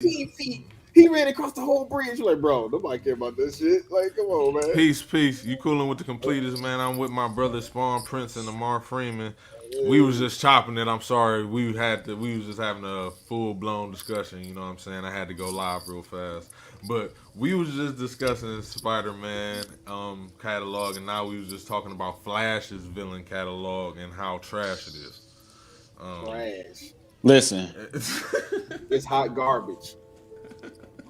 He ran across the whole bridge. You're like, bro, nobody care about this shit. Like, come on, man. Peace. You cooling with the completers, man. I'm with my brother Spawn Prince and Amar Freeman. We was just chopping it. I'm sorry. We was just having a full blown discussion, you know what I'm saying? I had to go live real fast. But we was just discussing Spider Man catalog, and now we was just talking about Flash's villain catalog and how trash it is. Um Trash. Listen, It's hot garbage.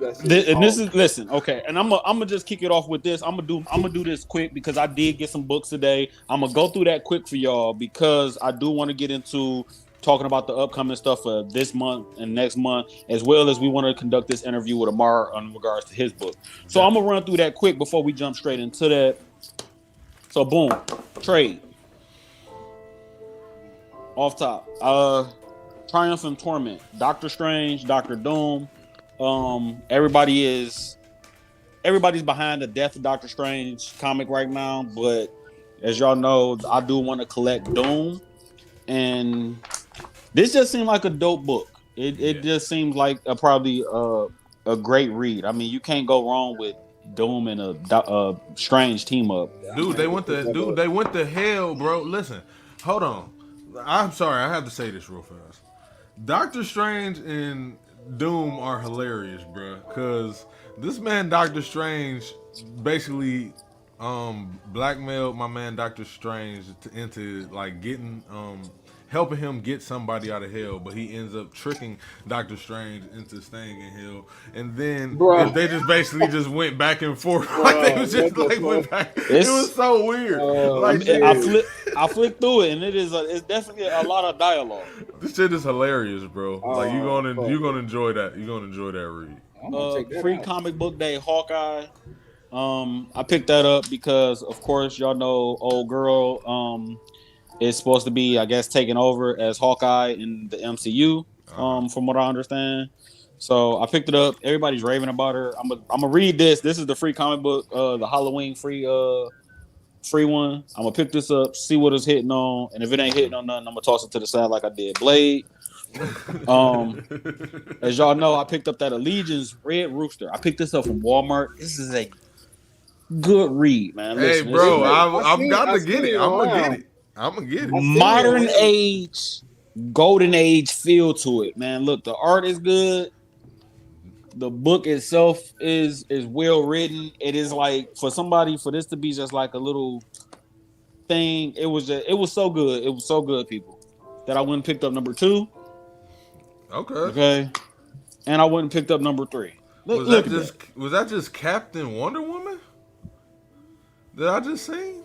That shit is and this hot. is listen, okay, and I'm gonna just kick it off with this. I'm gonna do this quick because I did get some books today. I'm gonna go through that quick for y'all because I do want to get into talking about the upcoming stuff for this month and next month, as well as we want to conduct this interview with Amar in regards to his book. So I'm gonna run through that quick before we jump straight into that. So boom, trade off top. Triumph and Torment, Doctor Strange, Doctor Doom. Everybody's behind the death of Doctor Strange comic right now, but as y'all know, I do want to collect Doom, and this just seemed like a dope book. It just seems like probably a great read. I mean, you can't go wrong with Doom and a Strange team up. They went to hell, bro. Listen, hold on. I'm sorry, I have to say this real fast. Doctor Strange and Doom are hilarious, bro. Cause this man Doctor Strange basically blackmailed my man Doctor Strange into like getting helping him get somebody out of hell, but he ends up tricking Doctor Strange into staying in hell. And then Bro. they just basically just went back and forth. Like they Bro, was just what the like went fuck? back. It was It's so weird. Like Shit. I flipped through it, and it's definitely a lot of dialogue. this shit is hilarious, bro. Like Fuck. you gonna enjoy that. You gonna enjoy that read. I'm gonna check that Free out. comic book day, Hawkeye. I picked that up because, of course, y'all know old girl is supposed to be, I guess, taking over as Hawkeye in the MCU. From what I understand. So I picked it up. Everybody's raving about her. I'm gonna read this. This is the free comic book, the Halloween free one. I'm gonna pick this up, see what it's hitting on, and if it ain't hitting on nothing, I'm gonna toss it to the side like I did Blade. Um, as y'all know, I picked up that Allegiance Red Rooster. I picked this up from Walmart. This is a good read, man. Hey, Listen, bro, I've got I to get seen it. it I'm gonna get around. it. I'm gonna get I it. seen it modern around. age, golden age feel to it, man. Look, the art is good. The book itself is well written. It is like for this to be just like a little thing. It was so good. It was so good, people, that I went and picked up number 2. Okay. Okay, and I went and picked up number 3. Look at that. Was that just Captain Wonder Woman that I just seen?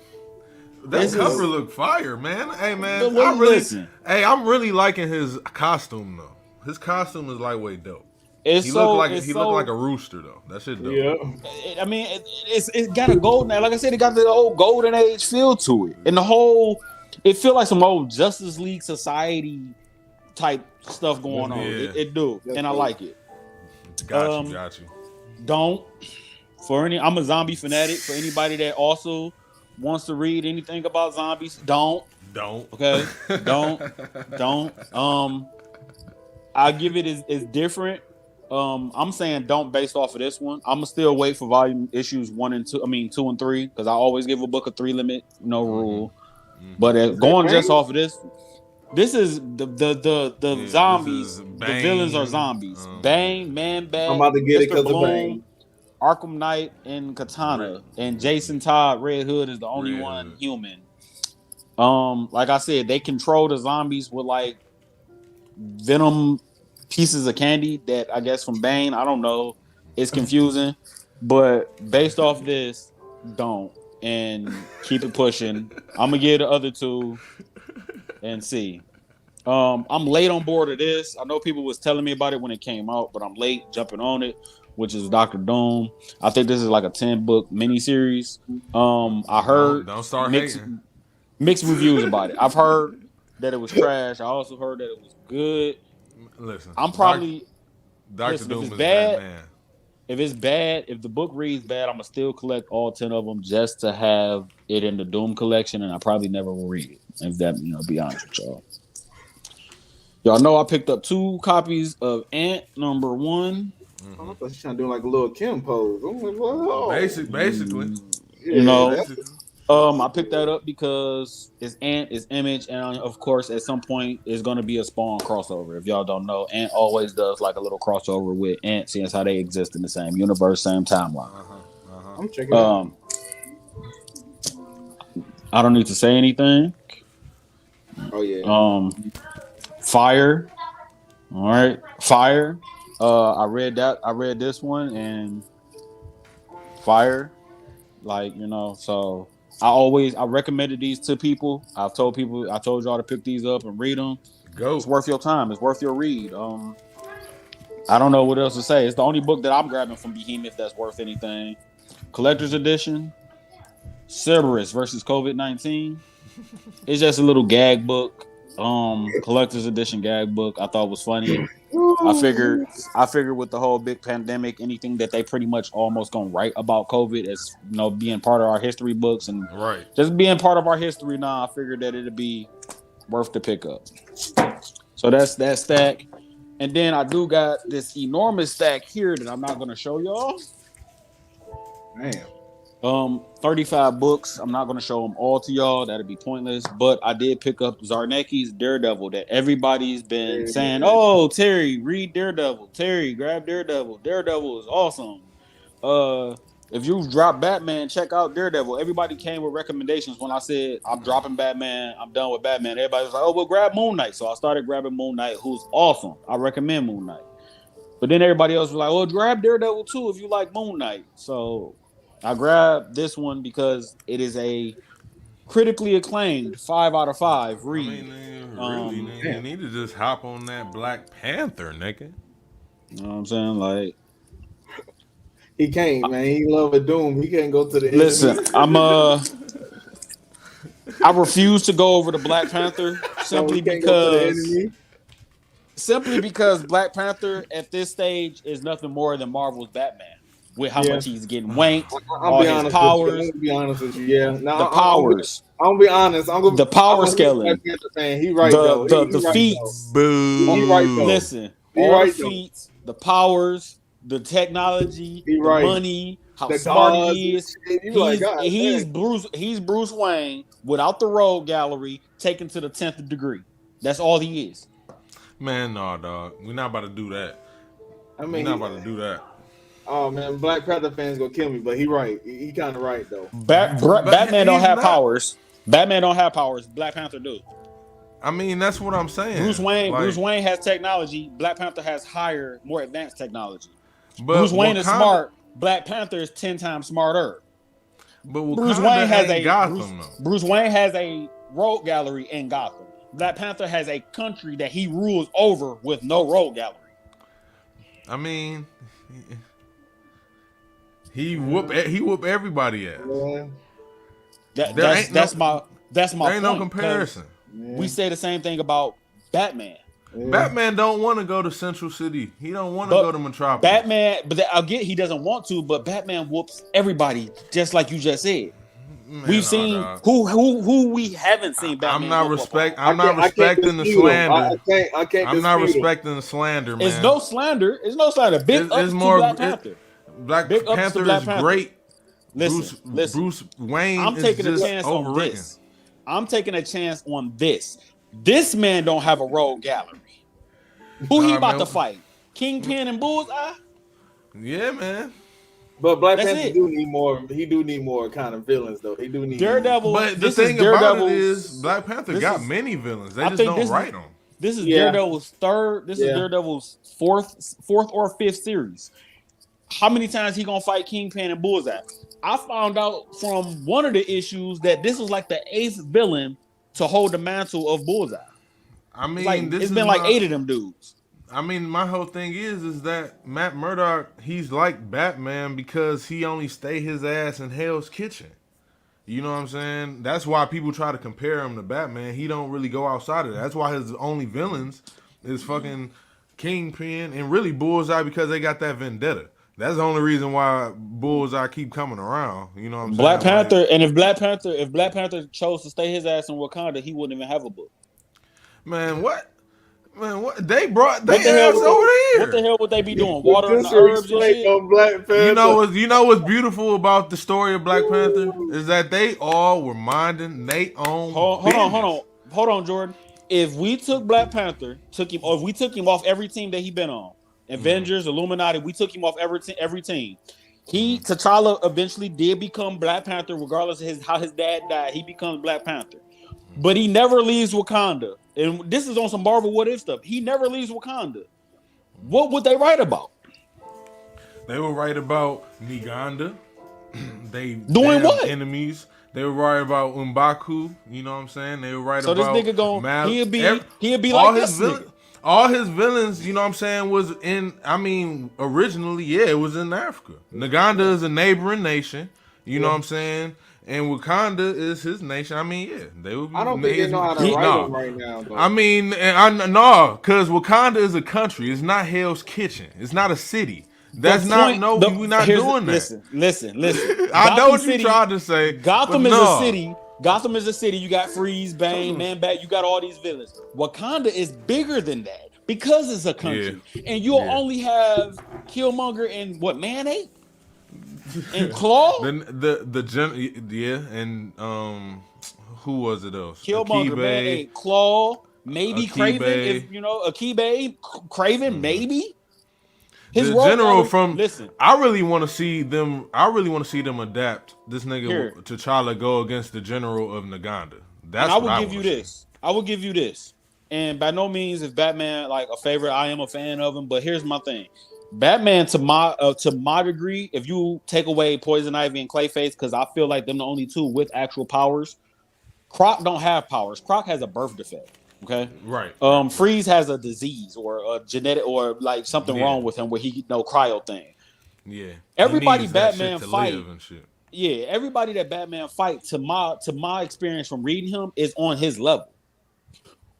That This cover is looked fire, man. Hey, man, listen. I'm really liking his costume though. His costume is lightweight dope. It's so it's He looked so. like a rooster though. That shit dope. Yeah. I mean, it's got a golden. Like I said, it got the old golden age feel to it, and the whole. It feel like some old Justice League Society type stuff going on. Yeah. It do, and I like it. Got you. Don't I'm a zombie fanatic. For anybody that also wants to read anything about zombies, don't. Don't. Okay, don't. I give it is different. I'm saying don't based off of this one. I'm gonna still wait for volume issues 1 and 2. I mean 2 and 3 because I always give a book a 3 limit, no rule. But going just off of this is the zombies. The villains are zombies. Bane, Man Bat, I'm about to get it Mr. because of Bloom, Bane. Arkham Knight, and Katana, and Jason Todd Red Hood is the only one human. Like I said, they control the zombies with like venom pieces of candy that I guess from Bane. I don't know. It's confusing, but based off this, don't and keep it pushing. I'm gonna get the other 2 and see. I'm late on board of this. I know people was telling me about it when it came out, but I'm late jumping on it, which is Doctor Doom. I think this is like a 10-book miniseries. I heard don't start hating. Mixed reviews about it. I've heard that it was trash. I also heard that it was good. Listen, I'm probably Doctor Doom if it's is bad. Batman. If it's bad, if the book reads bad, I'm gonna still collect all 10 of them just to have it in the Doom collection, and I probably never will read it. If that, be honest with y'all. Y'all know I picked up 2 copies of Ant #1. Oh, I thought she trying to do like a little Kim pose. I'm like, whoa. Basically. You know, Basically. I picked that up because it's Ant, it's Image, and of course, at some point, it's going to be a Spawn crossover. If y'all don't know, Ant always does like a little crossover with Ant, seeing how they exist in the same universe, same timeline. I'm checking it out. I don't need to say anything. Oh yeah. Fire. All right, Fire. I read that. I read this one and Fire. Like, you know, so I recommended these to people. I told y'all to pick these up and read them. It's worth your time. It's worth your read. I don't know what else to say. It's the only book that I'm grabbing from Behemoth that's worth anything. Collector's edition, Cerberus versus COVID-19. It's just a little gag book. Collector's edition gag book. I thought was funny. I figured with the whole big pandemic, anything that they pretty much almost gonna write about COVID as, you know, being part of our history books and just being part of our history now, I figured that it'd be worth the pickup. So that's that stack. And then I do got this enormous stack here that I'm not gonna show y'all. Damn. 35 books. I'm not going to show them all to y'all. That'd be pointless. But I did pick up Zarnecki's Daredevil that everybody's been saying, oh, Terry, read Daredevil. Terry, grab Daredevil. Daredevil is awesome. If you've dropped Batman, check out Daredevil. Everybody came with recommendations when I said, I'm dropping Batman. I'm done with Batman. Everybody was like, oh, well, grab Moon Knight. So I started grabbing Moon Knight, who's awesome. I recommend Moon Knight. But then everybody else was like, well, grab Daredevil too if you like Moon Knight. So I grabbed this one because it is a critically acclaimed 5 out of 5 read. I mean, you need to just hop on that Black Panther, nigga. You know what I'm saying? Like, he can't, man. He love a Doom. He can't go to the listen, enemy. I refuse to go over to Black Panther simply because Black Panther at this stage is nothing more than Marvel's Batman. With how much he's getting wanked, all his powers. I'll be honest with you, yeah. Now, the powers. I'm gonna be honest. The power scaling. He right though. The feats. Boo. He right though. Listen, all the feats, the powers, the technology, the money, how smart he is. He's Bruce Wayne without the rogue gallery, taken to the 10th degree. That's all he is. Man, no, dog. We're not about to do that. I mean, we're not about to do that. Oh man, Black Panther fans gonna kill me, but he right. He kind of right though. Batman don't have powers. Batman don't have powers. Black Panther do. I mean, that's what I'm saying. Bruce Wayne has technology. Black Panther has higher, more advanced technology. But Bruce Wayne is smart. Black Panther is 10 times smarter. But Bruce Wayne has Bruce Wayne has a rogue gallery in Gotham. Black Panther has a country that he rules over with no rogue gallery. I mean, he whoop everybody ass. Yeah. That's my there point. Ain't no comparison. We say the same thing about Batman. Yeah. Batman don't want to go to Central City. He don't want to go to Metropolis. Batman, he doesn't want to, but Batman whoops everybody, just like you just said. Man, we've seen who we haven't seen. Batman. I'm not respecting the slander. I can't. I'm not respecting the slander, man. It's no slander. Big ups to Black Panther. Black Panther is great. Listen. Bruce Wayne. I'm taking a chance on this. I'm taking a chance on this. This man don't have a rogue gallery. Who he about to fight? Kingpin and Bullseye? Yeah, man. But Black Panther do need more. He do need more kind of villains, though. He do need Daredevil. More. But the thing about it is, Black Panther got many villains. They just don't write them. This is Daredevil's third. This is Daredevil's fourth or fifth series. How many times he gonna fight Kingpin and Bullseye? I found out from one of the issues that this was like the 8th villain to hold the mantle of Bullseye. I mean, it's been like 8 of them dudes. I mean, my whole thing is that Matt Murdock, he's like Batman because he only stay his ass in Hell's Kitchen. You know what I'm saying? That's why people try to compare him to Batman. He don't really go outside of that. That's why his only villains is fucking Kingpin and really Bullseye because they got that vendetta. That's the only reason why Bullseye keep coming around. You know what I'm saying? Black Panther, and if Black Panther chose to stay his ass in Wakanda, he wouldn't even have a book. Man, what? Man, what they brought they What the hell ass over there? What the hell would they be doing? Watering the herbs and shit? On Black Panther. You know what's beautiful about the story of Black Panther is that they all were minding they own. Hold on, Jordan. If we took Black Panther, if we took him off every team that he been on, Avengers, Illuminati, we took him off every team. T'Challa eventually did become Black Panther, regardless of how his dad died. He becomes Black Panther, but he never leaves Wakanda. And this is on some Marvel What If stuff. He never leaves Wakanda. What would they write about? They would write about Uganda. They doing what? Enemies. They would write about M'Baku. You know what I'm saying? They would write so about. So this nigga he'll be all like his this nigga. All his villains, you know what I'm saying, was in. I mean, originally, yeah, it was in Africa. Uganda is a neighboring nation. You know what I'm saying? And Wakanda is his nation. I mean, yeah, they would. I don't think they know how to write them right now, though. I mean, because Wakanda is a country. It's not Hell's Kitchen. It's not a city. That's we're not doing that. Listen. I know what you tried to say. Gotham is a city. Gotham is a city. You got Freeze, Bane, Man-Bat. You got all these villains. Wakanda is bigger than that because it's a country, and you'll only have Killmonger and Man-Ape. And Claw, and who was it else? Killmonger, Man-Ape, Claw, maybe Kraven. If you know Akibe, Kraven, maybe. His general from listen. I really want to see them. Adapt this nigga T'Challa go against the general of Uganda. That's I will give you this. I will give you this. And by no means is Batman like a favorite. I am a fan of him, but here's my thing. Batman to my degree, if you take away Poison Ivy and Clayface, because I feel like them the only two with actual powers. Croc don't have powers. Croc has a birth defect. Okay. Right. Freeze has a disease or a genetic or like something wrong with him where he no cryo thing. Yeah. Everybody Batman fight. Yeah. Everybody that Batman fight to my experience from reading him is on his level.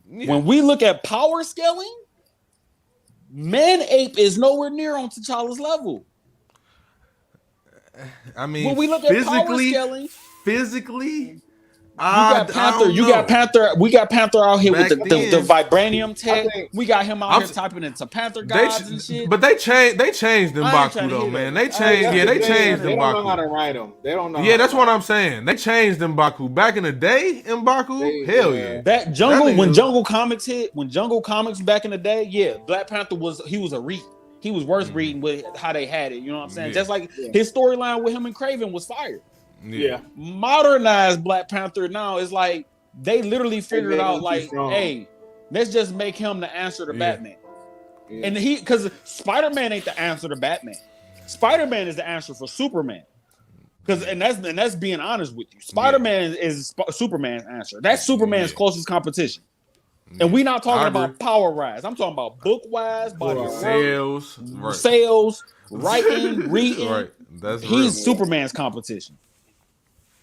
Yeah. When we look at power scaling, Man-Ape is nowhere near on T'Challa's level. I mean, when we look at power scaling, physically. You got Panther. We got Panther out here with the vibranium tech. We got him out here typing into Panther gods and shit. But they changed M'Baku though, man. They changed M'Baku. They don't know how to write them. They don't know. Yeah, that's what I'm saying. They changed M'Baku. Back in the day, M'Baku, hell yeah. That Jungle, when Jungle Comics back in the day, Black Panther was a read. He was worth reading with how they had it. You know what I'm saying? Just like his storyline with him and Kraven was fire. Yeah. Modernized Black Panther now is like they literally figured out like, hey, let's just make him the answer to Batman. Yeah. And because Spider-Man ain't the answer to Batman. Spider-Man is the answer for Superman. And that's being honest with you. Spider-Man is Superman's answer. That's Superman's closest competition. And we're not talking about power rise. I'm talking about book wise, body sales, writing, reading. Right. He's Superman's competition.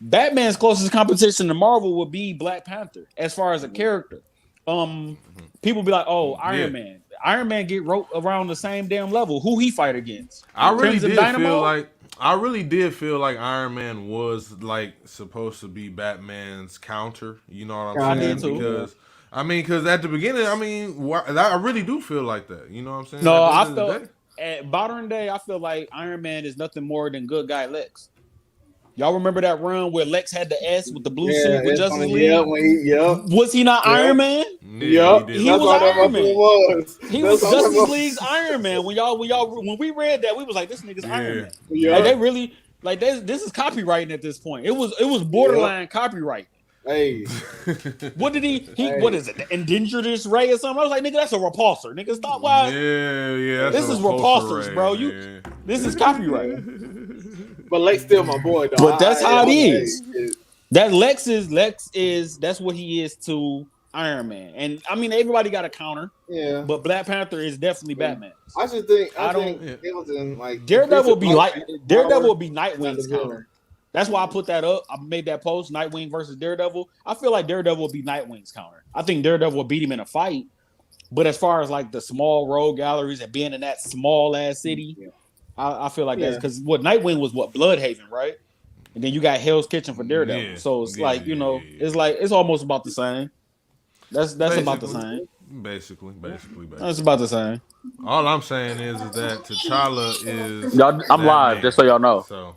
Batman's closest competition to Marvel would be Black Panther as far as a character. People be like, "Oh, Iron Man." Iron Man get wrote around the same damn level. Who he fight against? I really did feel like Iron Man was like supposed to be Batman's counter. You know what I'm saying? Because at the beginning, I really do feel like that. You know what I'm saying? No, I felt at modern day, I feel like Iron Man is nothing more than good guy Lex. Y'all remember that run where Lex had the S with the blue suit with Justice League? Was he not Iron Man? Yeah, he was Iron Man. He was Justice League's Iron Man. When we read that, we was like, this nigga's Iron Man. Yeah. Like they really this is copywriting at this point. It was borderline copyright. Hey, what did he what is it? The Endangered Ray or something? I was like, nigga, that's a repulsor. Nigga, stop. Why? Yeah. This is repulsors, bro. This is copyright. But Lex still my boy, though. But that's how it is. That Lex is that's what he is to Iron Man. And I mean, everybody got a counter. Yeah. But Black Panther is definitely Batman. I think it was in like Daredevil would be Nightwing's counter. That's why I put that up. I made that post, Nightwing versus Daredevil. I feel like Daredevil would be Nightwing's counter. I think Daredevil would beat him in a fight. But as far as like the small road galleries and being in that small ass city, I feel like that's because Nightwing was Bloodhaven, right? And then you got Hell's Kitchen for Daredevil. So it's it's almost about the same. That's about the same. Basically. That's about the same. All I'm saying is that T'Challa is Y'all, I'm that live, man. just so y'all know. So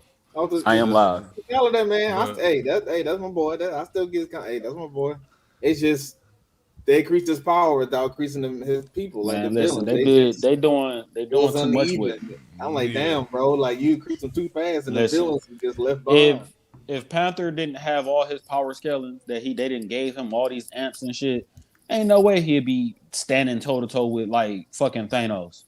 I am just, live. Tell that man. but That's my boy. I still get that's my boy. It's just they increased his power without increasing his people, like the Man, listen, villains. they doing It was too much with it. uneven. I'm like, damn, bro, like you increased them too fast, and the Listen, villains just left behind. if Panther didn't have all his power scaling they didn't gave him all these amps and shit, ain't no way he'd be standing toe to toe with like fucking Thanos.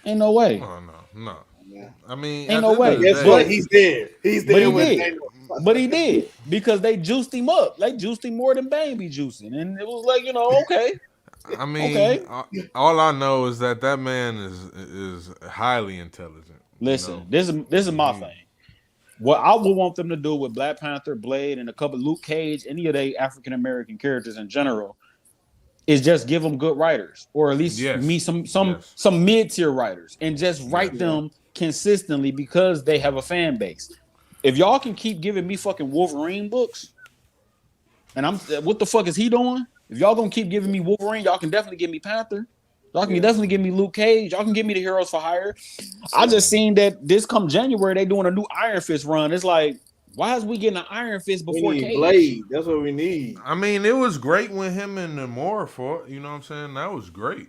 Ain't no way. oh no. Yeah. I mean, Ain't at no the end of way. the Guess day, what? He's there. He's But there he with did. Thanos. But he did because they juiced him up. They juiced him more than Bane be juicing, and it was like okay, I mean, okay. all I know is that man is highly intelligent. Listen, this is my thing. What I would want them to do with Black Panther, Blade, and a couple Luke Cage, any of the African American characters in general, is just give them good writers, or at least me some mid tier writers, and just write them consistently because they have a fan base. If y'all can keep giving me fucking Wolverine books, and what the fuck is he doing? If y'all gonna keep giving me Wolverine, y'all can definitely give me Panther. Y'all can definitely give me Luke Cage. Y'all can give me the Heroes for Hire. I just seen that this come January they doing a new Iron Fist run. It's like, why is we getting an Iron Fist before Cage? Blade. That's what we need. I mean, it was great when him and Amar fought. You know what I'm saying? That was great.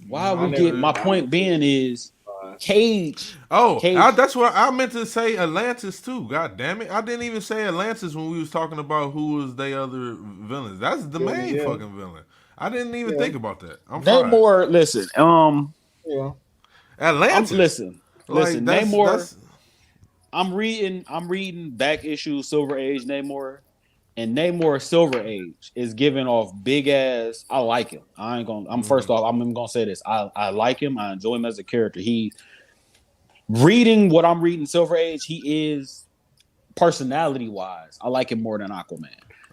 Why we get my point being is Cage. That's what I meant to say. Atlantis too. God damn it! I didn't even say Atlantis when we was talking about who was the other villains. That's the main fucking villain. I didn't even think about that. I'm Namor, listen. Atlantis. Listen. Namor. I'm reading back issue Silver Age Namor, and Namor Silver Age is giving off big ass. I like him. First off, I'm even gonna say this. I like him. I enjoy him as a character. He reading what I'm reading Silver Age. He is personality wise. I like him more than Aquaman.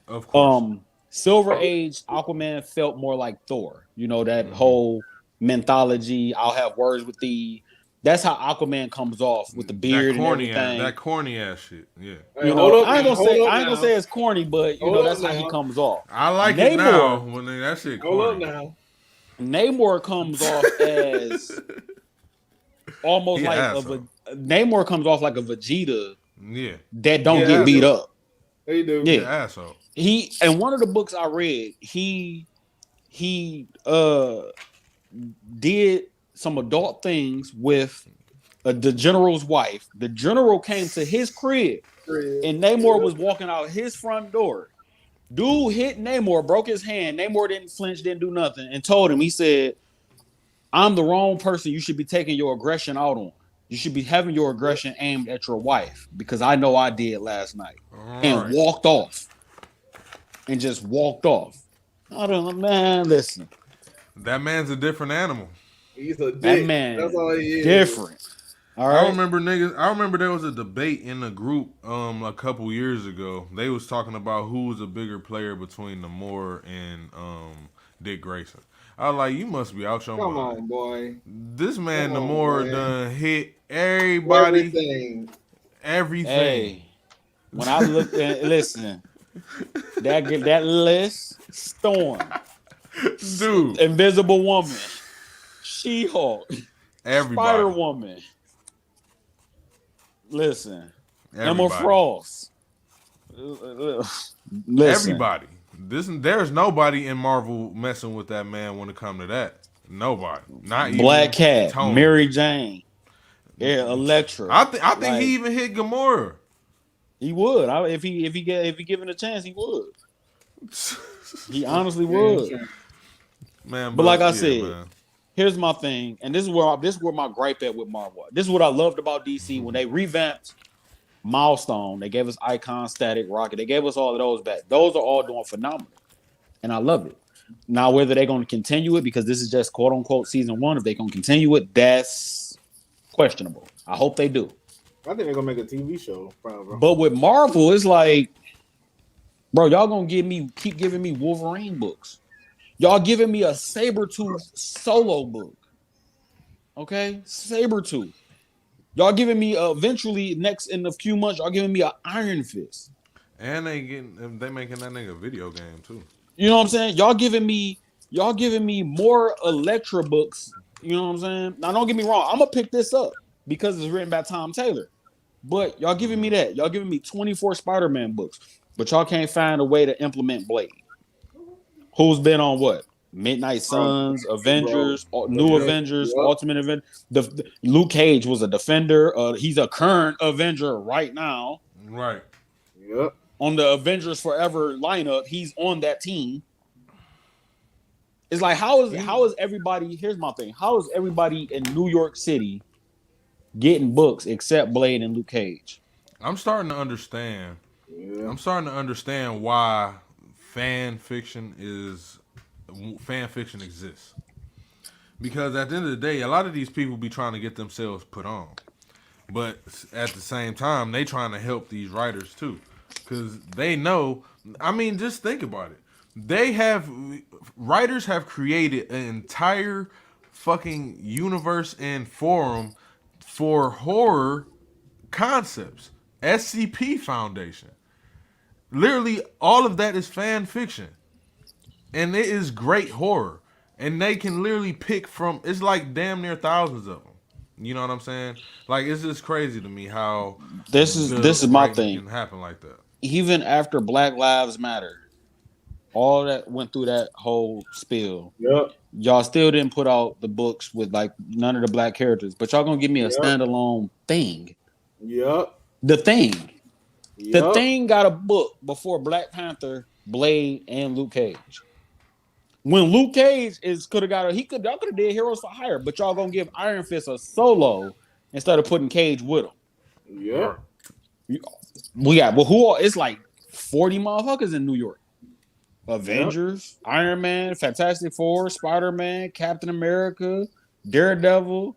Of course. Silver Age Aquaman felt more like Thor. You know that whole mythology. I'll have words with thee. That's how Aquaman comes off with the beard and everything. That corny ass shit. Yeah. You know, I ain't gonna say it's corny, but you know that's how he comes off. I like Namor, it now when that shit corny. Namor comes off as almost like Namor comes off like a Vegeta. Yeah. That don't get beat up. They do. Yeah. Asshole. He in one of the books I read, he did some adult things with the general's wife. The general came to his crib, and Namor was walking out his front door. Dude hit Namor, broke his hand. Namor didn't flinch, didn't do nothing, and told him, he said, I'm the wrong person you should be taking your aggression out on. You should be having your aggression aimed at your wife, because I know I did last night. And walked off. And just walked off. I don't know, man, listen. That man's a different animal. He's a dick. That man That's all he is. Different. All right. I remember there was a debate in the group a couple years ago. They was talking about who was a bigger player between Namor and Dick Grayson. I was like, you must be out your mind. Come on, boy. This man Namor done hit everybody. Everything. Hey, when I looked at listen, that list, Storm, dude, Invisible Woman, She-Hulk, Spider Woman. Listen, Emma Frost. Listen. Everybody. There's nobody in Marvel messing with that man when it comes to that. Nobody. Not even Black Cat, Tony. Mary Jane, Elektra. I think he even hit Gamora. He would. If he given a chance, he would. He honestly would. Man, but like I said, here's my thing, and this is where my gripe at with Marvel. This is what I loved about DC when they revamped Milestone. They gave us Icon, Static, Rocket. They gave us all of those back. Those are all doing phenomenal, and I love it. Now, whether they're going to continue it, because this is just quote unquote season 1, if they're going to continue it, that's questionable. I hope they do. I think they're gonna make a TV show, probably. But with Marvel, it's like, bro, y'all gonna keep giving me Wolverine books. Y'all giving me a Sabretooth solo book. Okay? Sabretooth. Y'all giving me eventually next in a few months, y'all giving me an Iron Fist. And they making that nigga video game too. You know what I'm saying? Y'all giving me Y'all giving me more Elektra books. You know what I'm saying? Now, don't get me wrong. I'm gonna pick this up because it's written by Tom Taylor. But y'all giving me that. Y'all giving me 24 Spider-Man books. But y'all can't find a way to implement Blade. Who's been on what? Midnight Suns, Avengers, New Avengers, Ultimate Event. Luke Cage was a defender. He's a current Avenger right now. Right. Yep. On the Avengers Forever lineup, he's on that team. It's like how is everybody? Here's my thing. How is everybody in New York City getting books except Blade and Luke Cage? I'm starting to understand. Yeah. I'm starting to understand why fan fiction exists. Because at the end of the day, a lot of these people be trying to get themselves put on. But at the same time, they trying to help these writers too. Because they know, I mean, just think about it. Writers have created an entire fucking universe and forum for horror concepts. SCP Foundation. Literally, all of that is fan fiction. And it is great horror. And they can literally pick from, it's like damn near thousands of them. You know what I'm saying? Like, it's just crazy to me how this is my thing. Can happen like that. Even after Black Lives Matter, all that went through that whole spiel. Yep. Y'all still didn't put out the books with like none of the black characters, but y'all gonna give me a standalone thing. Yep. The Thing. Yep. The Thing got a book before Black Panther, Blade, and Luke Cage. When Luke Cage y'all could have did Heroes for Hire, but y'all gonna give Iron Fist a solo instead of putting Cage with him. Yeah. It's like 40 motherfuckers in New York. Avengers, Iron Man, Fantastic Four, Spider-Man, Captain America, Daredevil.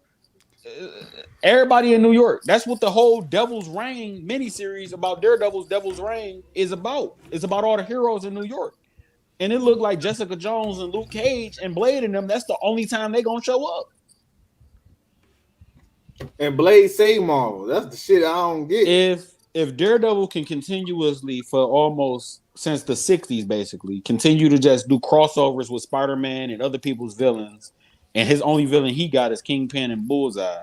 Everybody in New York. That's what the whole Devil's Reign miniseries about Devil's Reign is about. It's about all the heroes in New York. And it looked like Jessica Jones and Luke Cage and Blade and them. That's the only time they gonna show up. And Blade saved Marvel. That's the shit I don't get. If Daredevil can continuously for almost since the 60s basically continue to just do crossovers with Spider-Man and other people's villains, and his only villain he got is Kingpin and Bullseye.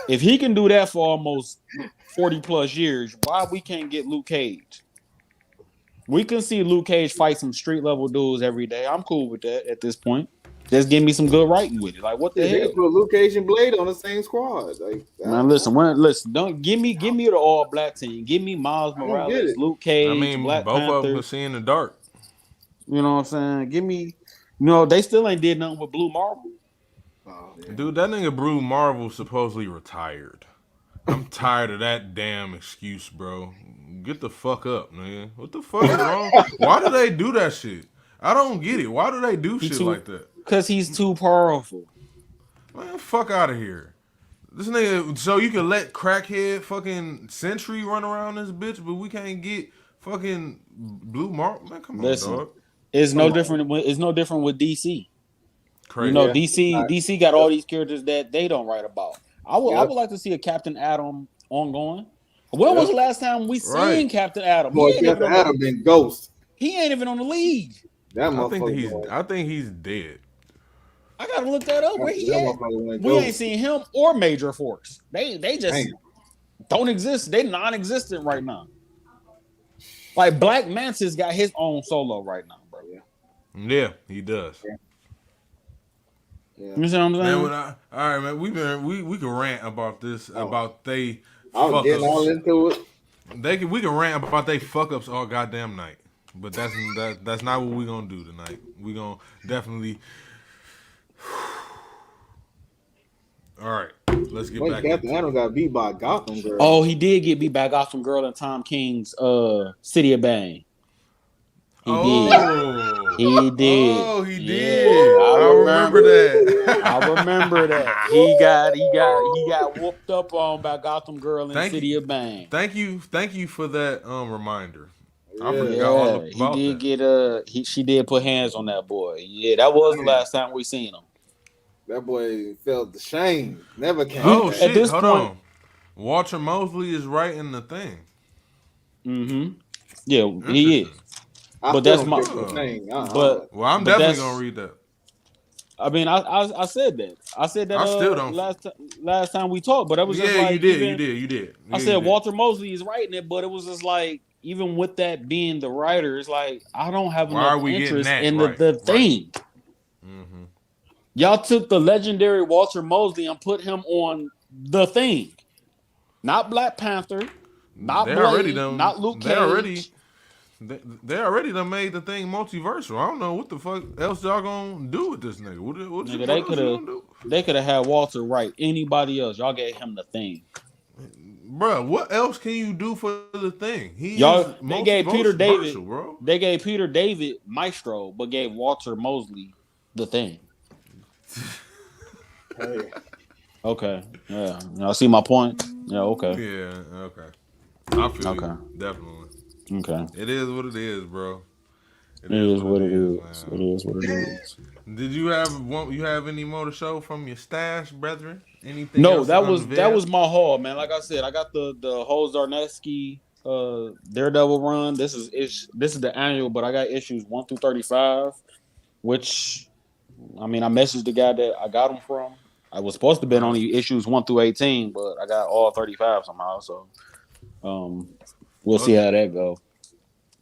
If he can do that for almost 40 plus years, why we can't get Luke Cage? We can see Luke Cage fight some street level dudes every day. I'm cool with that at this point. Just give me some good writing with it. Like what the hell? They put Luke Cage and Blade on the same squad. Like, man, listen. Don't give me the all black team. Give me Miles Morales, Luke Cage, Black both Panther. of them are seeing the dark. You know what I'm saying? Give me. They still ain't did nothing with Blue Marvel. Oh, yeah. Dude, that nigga Blue Marvel supposedly retired. I'm tired of that damn excuse, bro. Get the fuck up, nigga. What the fuck is wrong? Why do they do that shit? I don't get it. Why do they do shit like that? Because he's too powerful. Man, fuck out of here. This nigga, so you can let crackhead fucking Sentry run around this bitch, but we can't get fucking Blue Marvel? Man, come on, dog. It's no different with DC. Crazy. DC got all these characters that they don't write about. I would like to see a Captain Atom ongoing. When was the last time we seen Captain Atom? Boy, Captain Atom been ghost. He ain't even on the league. I think he's dead. I gotta look that up. Where he at? We ain't seen him or Major Force. They just don't exist. They non-existent right now. Like Black Mantis got his own solo right now, bro. Yeah, he does. Yeah. You see what I'm saying? Man, all right, man. We can rant about this about they. I'm getting all into it. We can rant about they fuck ups all goddamn night, but that's not what we gonna do tonight. We gonna definitely. All right, let's get back. Captain Atom got beat by Gotham Girl. Oh, he did get beat by Gotham Girl and Tom King's City of Bang. He did. Oh, he did. I remember that. I remember that. He got whooped up on by Gotham Girl in City of Bang. Thank you for that reminder. I forgot all about he did that. She did put hands on that boy. Yeah, that was the last time we seen him. That boy felt the shame. Never came. Oh shit! At this Hold on. Walter Mosley is writing the thing. Mm-hmm. Yeah, he is. But that's my. Well, I'm definitely gonna read that. I mean, I said that. I said that I still don't. last time we talked, but it was just Yeah, you like did. even You did. I Yeah, said you did. Walter Mosley is writing it, but it was just like even with that being the writer, it's like I don't have Why enough are we getting interest that? in Right. the Right. thing. Y'all took the legendary Walter Mosley and put him on the thing, not Black Panther, not They already Blade, done. not Luke They already. Cage. They already done made the thing multiversal. I don't know what the fuck else y'all gonna do with this nigga. What Nigga, else you gonna do? they could have had Walter write anybody else. Y'all gave him the thing. Bruh, what else can you do for the thing? He is Y'all they gave Peter David. multiversal, bro. They gave Peter David Maestro, but gave Walter Mosley the thing. Hey. Okay. Yeah. Y'all see my point? Yeah, okay. Yeah, okay. I feel Okay. you. Definitely. Okay. It is what it is, bro. It is what it is. It man. is what it is. Did you have any more to show from your stash, brethren? Anything No, else to that unveil? was my haul, man. Like I said, I got the whole Zarnetsky Daredevil run. This is the annual, but I got issues 1 through 35, which I mean I messaged the guy that I got them from. I was supposed to be Right. only issues 1 through 18, but I got all 35 somehow. So we'll see how that go.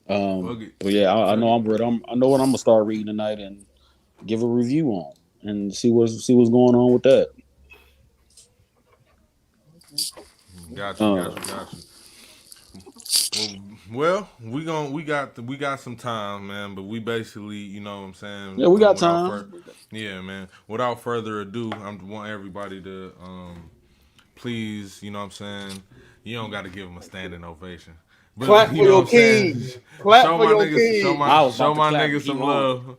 But yeah, I know I'm ready. I know what I'm gonna start reading tonight and give a review on and see what's going on with that. Got you. Well, we got some time, man. But we basically, you know what I'm saying. Yeah, we got time. Yeah, man. Without further ado, I want everybody to please, you know what I'm saying. You don't got to give them a standing ovation. But, Clap for your what I'm saying? king. Clap for your king. Show my niggas some love.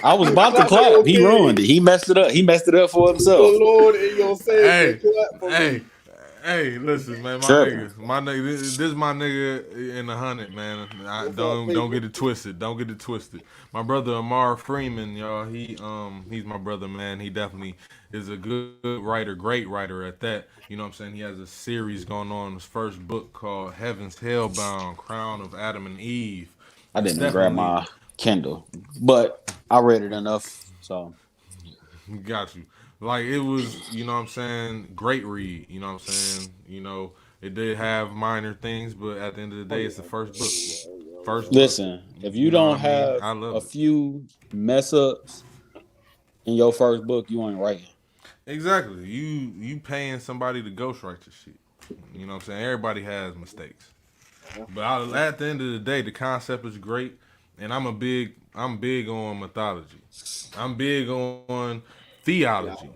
I was about to clap. He ruined it. He messed it up. He messed it up for himself. The Lord in your Savior. Clap for me. Hey, listen, man, my nigga, this is my nigga in the 100, man. Don't get it twisted. Don't get it twisted. My brother Amar Freeman, y'all, he's my brother, man. He definitely is a good writer, great writer at that. You know what I'm saying? He has a series going on. His first book called Heaven's Hellbound: Crown of Adam and Eve. I didn't grab my Kindle, but I read it enough, so got you. Like it was, you know what I'm saying, great read, you know what I'm saying? You know, it did have minor things, but at the end of the day, it's the first book. Listen, if you don't have a few mess ups in your first book, you ain't writing. Exactly. You paying somebody to ghostwrite your shit. You know what I'm saying? Everybody has mistakes. But at the end of the day, the concept is great, and I'm big on mythology. I'm big on theology.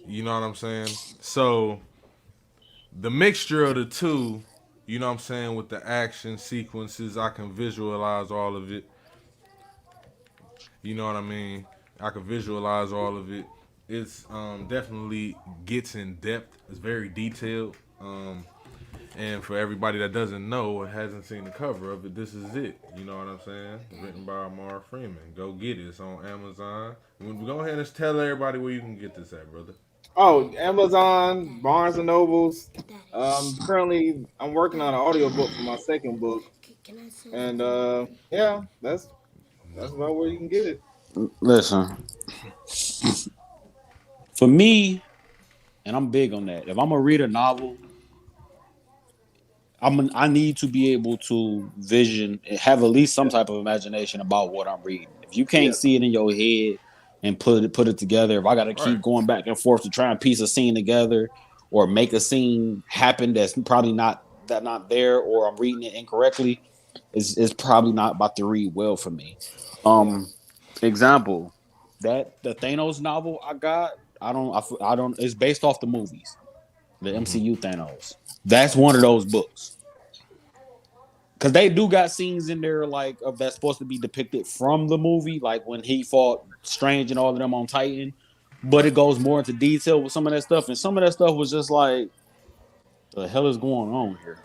You know what I'm saying? So the mixture of the two, you know what I'm saying, with the action sequences, I can visualize all of it. You know what I mean? I can visualize all of it. It's definitely gets in depth. It's very detailed. And for everybody that doesn't know or hasn't seen the cover of it, this is it. You know what I'm saying? Written by Amar Freeman. Go get it. It's on Amazon. Go ahead and tell everybody where you can get this at, brother. Oh, Amazon, Barnes and Nobles. Currently, I'm working on an audiobook for my second book, and yeah, that's about where you can get it. Listen, for me, and I'm big on that. If I'm gonna read a novel, I need to be able to have at least some type of imagination about what I'm reading. If you can't see it in your head and put it together, if I got to keep going back and forth to try and piece a scene together or make a scene happen that's probably not there, or I'm reading it incorrectly, is probably not about to read well for me. Example, that the Thanos novel I got, I don't. It's based off the movies, the MCU Thanos. That's one of those books. Because they do got scenes in there like of that's supposed to be depicted from the movie, like when he fought Strange and all of them on Titan. But it goes more into detail with some of that stuff, and some of that stuff was just like, the hell is going on here?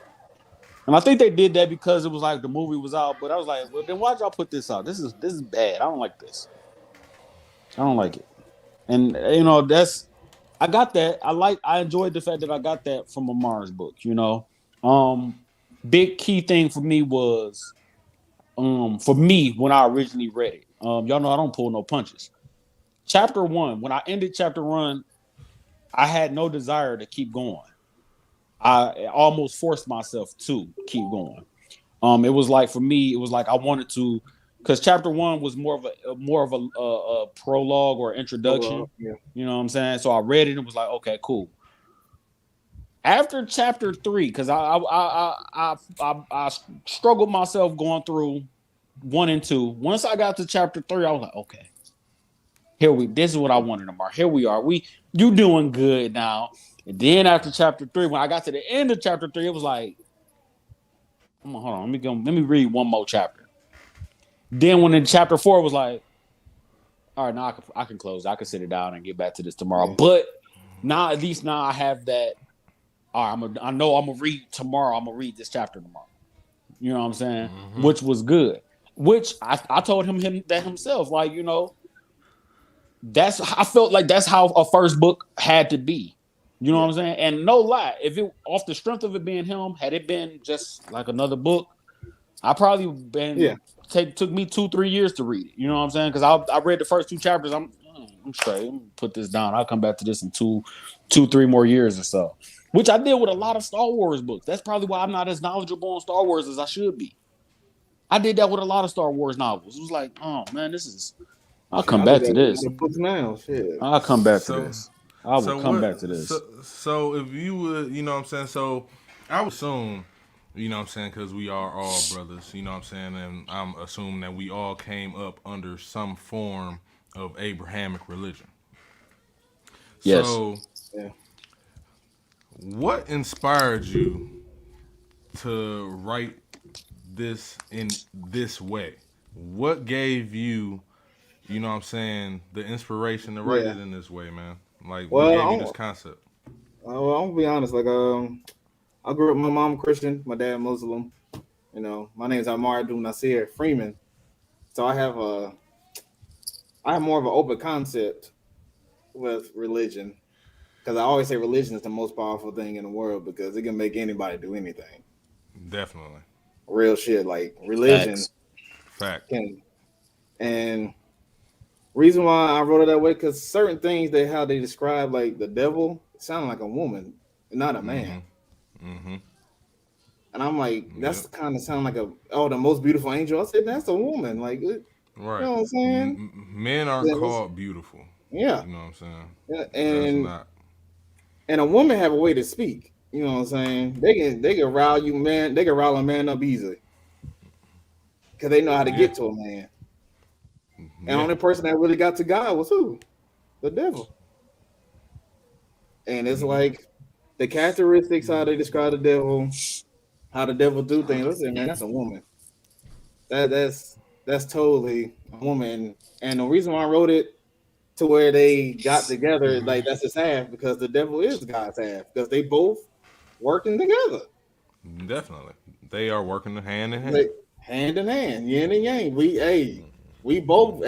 And I think they did that because it was like the movie was out. But I was like, well, then why'd y'all put this out? This is bad. I don't like this. I don't like it. And you know, I got that. I enjoyed the fact that I got that from a Mars book, you know. Big key thing for me was for me when I originally read it. Y'all know I don't pull no punches. chapter 1, when I ended chapter 1, I had no desire to keep going. I almost forced myself to keep going. It was like for me, it was like I wanted to, because chapter 1 was more of a prologue or introduction. Yeah. You know what I'm saying? So I read it and was like, okay, cool. After chapter 3, because I struggled myself going through 1 and 2. Once I got to chapter 3, I was like, okay, this is what I wanted, Amar. Here we are. You doing good now. And then after chapter 3, when I got to the end of chapter 3, it was like, hold on, let me read one more chapter. Then when in chapter 4, it was like, all right, now I can close. I can sit it down and get back to this tomorrow. Yeah. But now, at least now I have that. All right, I know I'm gonna read tomorrow. I'm gonna read this chapter tomorrow. You know what I'm saying? Mm-hmm. Which was good. Which I told him that himself. Like, you know, I felt like that's how a first book had to be. You know what I'm saying? And no lie, if it off the strength of it being him, had it been just like another book, I probably took me 2-3 years to read it. You know what I'm saying? Because I read the first 2 chapters. I'm straight. I'm gonna put this down. I'll come back to this in 3 more years or so. Which I did with a lot of Star Wars books. That's probably why I'm not as knowledgeable on Star Wars as I should be. I did that with a lot of Star Wars novels. It was like, oh man, I'll come back to this. I'll come back to this. I will come back to this. So if you would, you know what I'm saying? So I would assume, you know what I'm saying, because we are all brothers, you know what I'm saying? And I'm assuming that we all came up under some form of Abrahamic religion. Yes. So, what inspired you to write this in this way? What gave you, you know what I'm saying, the inspiration to write it in this way, man? Like, what gave you this concept? Well, I'm gonna be honest. Like, I grew up. My mom Christian, my dad Muslim. You know, my name's Amar freeman. So I have more of an open concept with religion, because I always say religion is the most powerful thing in the world because it can make anybody do anything. Definitely. Real shit, like religion. Fact. And reason why I wrote it that way, because certain things how they describe like the devil sound like a woman, not a man. Mm-hmm. And I'm like, that's kind of sound like the most beautiful angel. I said, that's a woman. Like, right. You know what I'm saying? Men are called beautiful. Yeah. You know what I'm saying? Yeah, and a woman have a way to speak. You know what I'm saying? They can rile you, man. They can rile a man up easily because they know how to get to a man. And the only person that really got to God was who? The devil. And it's like the characteristics, how they describe the devil, how the devil do things. Listen, man, that's a woman. That's totally a woman. And the reason why I wrote it to where they got together, like that's his half, because the devil is God's half, because they both working together. Definitely, they are working hand in hand. Like, hand in hand, yin and yang. We both.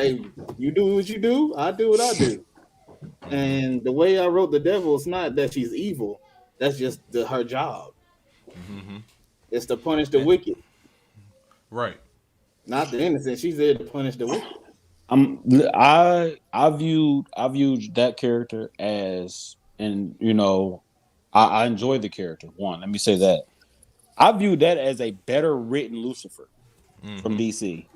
You do what you do, I do what I do. And the way I wrote the devil, it's not that she's evil. That's just her job. Mm-hmm. It's to punish the wicked. Right. Not the innocent. She's there to punish the wicked. I viewed that character as, and you know, I enjoy the character. One, let me say that I view that as a better written Lucifer from DC.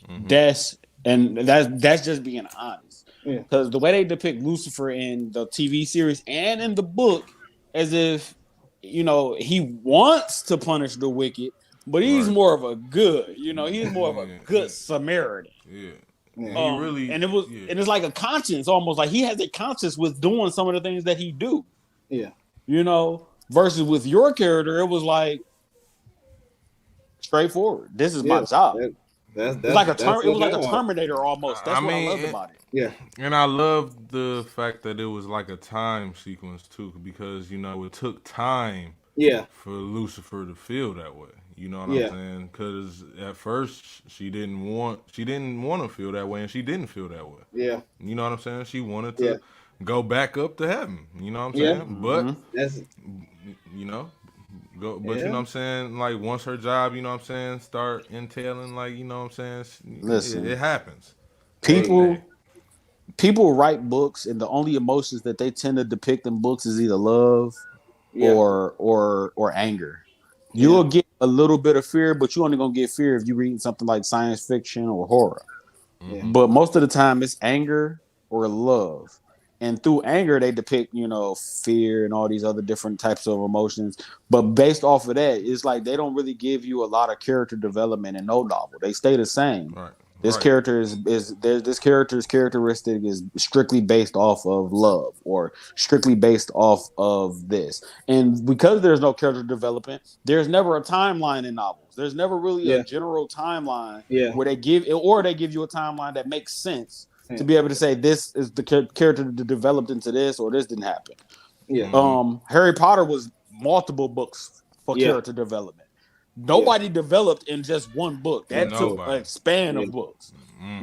Mm-hmm. That's just being honest. Because the way they depict Lucifer in the TV series and in the book, as if, you know, he wants to punish the wicked, but he's more of a good. You know, he's more of a good Samaritan. Yeah. He really, and it's like a conscience, almost like he has a conscience with doing some of the things that he do. Yeah, you know, versus with your character, it was like straightforward. This is my job. It was like a Terminator almost. That's what I loved about it. Yeah, and I love the fact that it was like a time sequence too, because you know it took time. Yeah, for Lucifer to feel that way. You know what I'm saying? Because at first she didn't want to feel that way, and she didn't feel that way. Yeah, you know what I'm saying? She wanted to go back up to heaven. You know what I'm saying? But you know, you know what I'm saying? Like once her job, you know what I'm saying, start entailing, like you know what I'm saying. Listen, it happens. People people write books, and the only emotions that they tend to depict in books is either love Yeah, or anger. yeah, You'll get a little bit of fear, but you're only gonna get fear if you're reading something like science fiction or horror. yeah, But most of the time, it's anger or love. And through anger, they depict, fear and all these other different types of emotions. But based off of that, it's like they don't really give you a lot of character development in no novel. They stay the same. Right. This Right. character is this character's characteristic is strictly based off of love or strictly based off of this. And because there's no character development, there's never a timeline in novels. There's never really a yeah, general timeline yeah. where they give you a timeline that makes sense to be Sense. able to say this is the character that developed into this or this didn't happen. Yeah, Harry Potter was multiple books for yeah, character development. yeah, Nobody developed in just one book. That took Nobody. a span yeah, of books.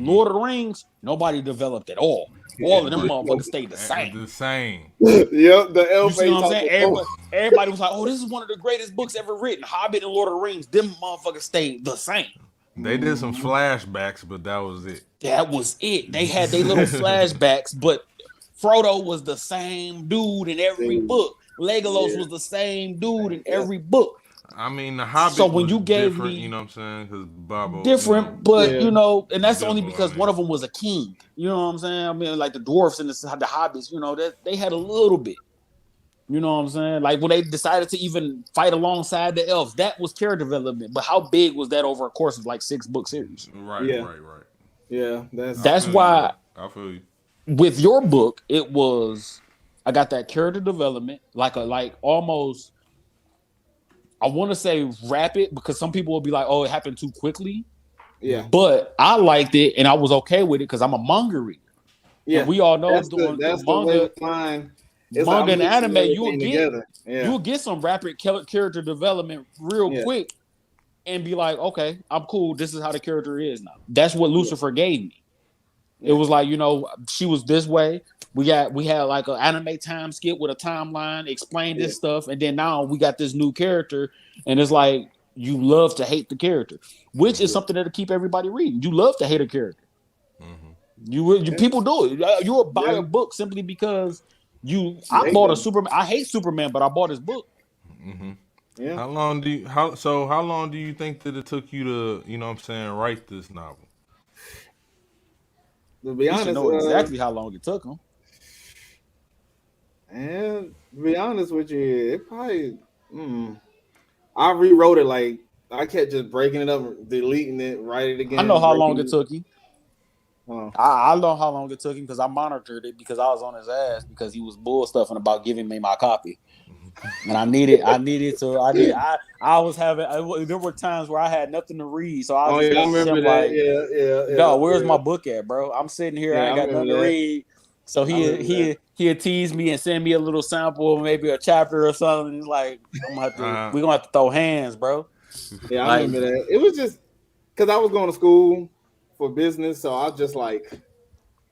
Lord of the Rings, nobody developed at all. All of them motherfuckers stayed the same. The same. Yep, the You elf see ain't what I'm saying? talking. Oh, Everybody was like, "Oh, this is one of the greatest books ever written." Hobbit and Lord of the Rings, them motherfuckers stayed the same. They did some flashbacks, but that was it. That was it. They had their little flashbacks, but Frodo was the same dude in every dude. book. Legolas Yeah, was the same dude in yeah, every book. I mean, the Hobbit So when was you gave different, you me know what I'm saying? Because Bobo, different, but yeah, and that's only Bilbo, I because one mean. of them was a king. You know what I'm saying? I mean, like the dwarfs and the hobbits, that they had a little bit. You know what I'm saying? Like when they decided to even fight alongside the elves, that was character development. But how big was that over a course of like 6 book series? Right, yeah, right, right. yeah. I That's feel you, bro. why I feel you. with your book, it was I got that character development, like almost I want to say rapid because some people will be like, oh, it happened too quickly. Yeah, But I liked it and I was okay with it because I'm a manga reader. And yeah. we all know That's doing the through that's the way manga, with mine. It's like manga I'm and mixing anime, everything together. Yeah, you'll get some rapid character development real yeah, quick and be like, okay, I'm cool. This is how the character is now. That's what yeah, Lucifer gave me. It yeah, was like, she was this way. We had like an anime time skip with a timeline, explain yeah, this stuff, and then now we got this new character, and it's like you love to hate the character, which is yeah, something that'll keep everybody reading. You love to hate a character. Mm-hmm. You yeah, people do it. You will buy yeah. a book simply because I You hate bought a them. Superman. I hate Superman, but I bought his book. Mm-hmm. Yeah. How long do you think that it took you to, you know what I'm saying, write this novel? To be You should honest, know exactly how long it took him. and to be honest with you, it probably. Mm, I rewrote it like I kept just breaking it up, deleting it, write it I know again, how long breaking it it. took him. Oh, I know how long it took him because I monitored it because I was on his ass because he was bull stuffing about giving me my copy. And I needed to, I was having, there were times where I had nothing to read. So I oh just yeah, I messaged remember him that. like, Yeah, no, where's yeah, my book at, bro? I'm sitting here, I yeah. ain't I got nothing remember to that. read. So I remember that. he'll tease me and send me a little sample, maybe a chapter or something. He's like, Uh, we're gonna have to throw hands, bro. Yeah, I Like, remember that. It was just because I was going to school for business, so I just like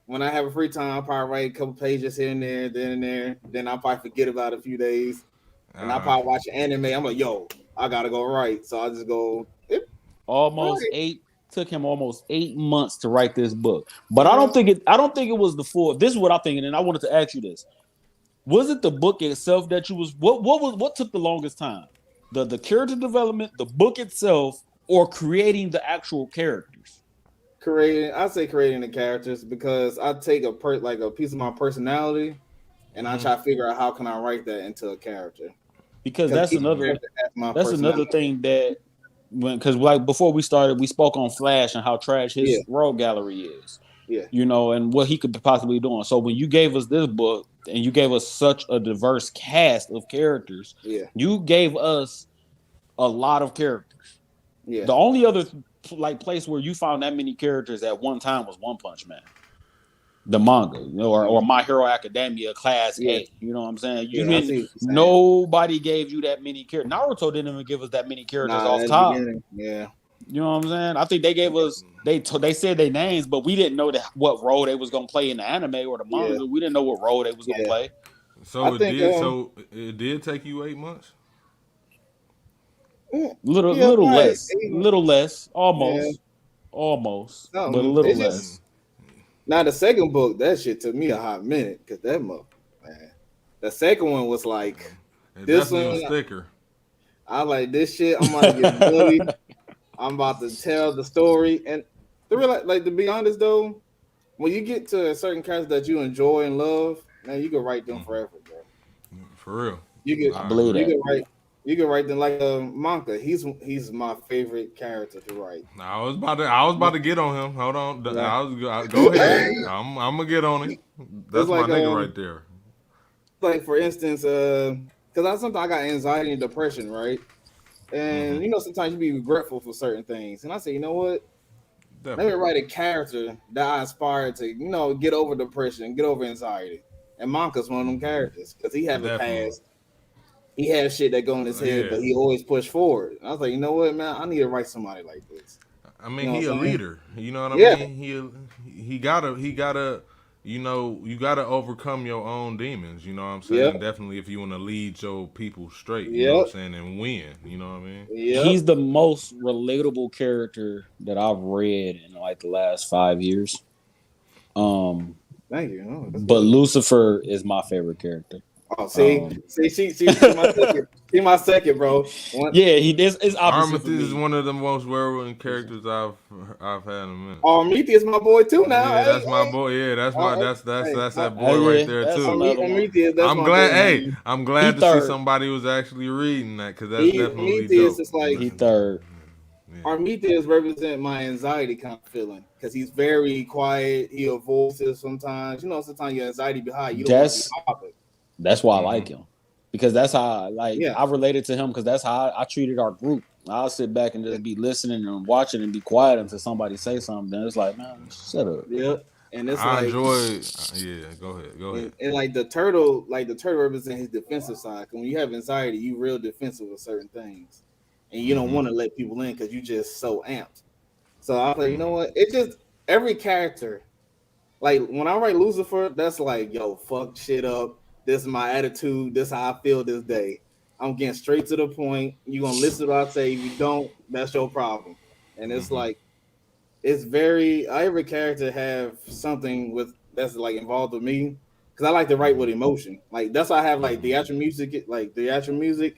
when I have a free time, I probably write a couple pages here and there, then and there. Then I probably forget about it a few days, and I uh, probably watch anime. I'm like, yo, I gotta go write, so I just go. almost Right. eight took him almost 8 months to write this book. But Yeah. I don't think it was the full. This is what I'm thinking, and I wanted to ask you this. Was it the book itself that you was what took the longest time? The character development, the book itself, or creating the actual characters? I say creating the characters because I take like a piece of my personality and I mm-hmm. try to figure out how can I write that into a character Because because each character has my that's another personality. thing that because like before we started, we spoke on Flash and how trash Yeah, his role gallery is. yeah, And what he could possibly be doing. So when you gave us this book and you gave us such a diverse cast of characters, yeah, you gave us a lot of characters. yeah, The only other like place where you found that many characters at one time was One Punch Man, the manga, or My Hero Academia Class yeah, A. You know what I'm saying? You yeah. I didn't. see what you're saying. Nobody gave you that many characters. Naruto didn't even give us that many characters Nah, off at the top. beginning, yeah, You know what I'm saying? I think they gave us they said their names, but we didn't know what role they was gonna play in the anime or the yeah, manga. We didn't know what role they was gonna yeah. play. I So it think, did. So it did take you 8 months. yeah, probably, Little less, yeah, almost, but a something. little It's Mm. less. just Now the second book, that shit took me a hot minute because that man. The second one was like It this definitely one. was thicker. I like this shit. I'm about to get bloody. I'm about to tell the story. And to realize, like to be honest though, when you get to a certain character that you enjoy and love, man, you can write them forever, bro. For real. You get I I believe agree. that. you can write them like Monka. He's my favorite character to write. I was about to get on him. Hold on. Yeah. Go ahead. I'm gonna get on him. It's That's my like nigga right there. for instance, because I sometimes I got anxiety and depression, right? And Mm-hmm. you know, sometimes you be regretful for certain things. And I say, you know what? Let me Definitely. write a character that I aspire to, you know, get over depression, get over anxiety. And Monka's one of them characters because he have a Definitely. past. He has shit that go in his head, Yeah. but he always push forward. And I was like, you know what, man? I need to write somebody like this. I You mean, know he what a I'm saying? leader. You know what I Yeah, mean? He gotta. You gotta overcome your own demons. You know what I'm yep, saying? Definitely, if you want to lead your people straight. You know what I'm yep, saying, and win. You know what I mean? yep. He's the most relatable character that I've read in like the last 5 years. Um, Thank you. Oh, that's but good. Lucifer is my favorite character. Oh, see, Um, see my second, see my second, bro. One, yeah, he this is opposite for Armitage is me. one of the most well-written characters I've had in a minute. Armithia is my boy too. Now, Yeah, hey, that's my boy. Yeah, that's my hey, that's hey, that boy right Yeah, there that's too. another one. Armithia, that's I'm my glad. boy, Hey, man. I'm He glad to see third. somebody was actually reading that because that's definitely Armithia dope. is like He third. Yeah. Armithia represent my anxiety kind of feeling because he's very quiet. He avoids it sometimes. You know, sometimes your anxiety be high. You don't want to be That's bothered. that's why I Mm-hmm. like him because that's how like Yeah, I related to him because that's how I treated our group. I'll sit back and just be listening and watching and be quiet until somebody say something. Then it's like, man, shut up. yeah. And it's I like, enjoy. Yeah, go ahead. Go ahead. and like the turtle represent his defensive side. 'Cause when you have anxiety, you real defensive with certain things, and you don't Mm-hmm. want to let people in because you just so amped. So I was like, you know what? It just every character. Like when I write Lucifer, that's like, yo, fuck shit up. This is my attitude. This is how I feel this day. I'm getting straight to the point. You gonna listen to what I say. If you don't, that's your problem. And it's Mm-hmm. like it's very every character have something with that's like involved with me because I like to write with emotion. Like that's why I have like the actual music,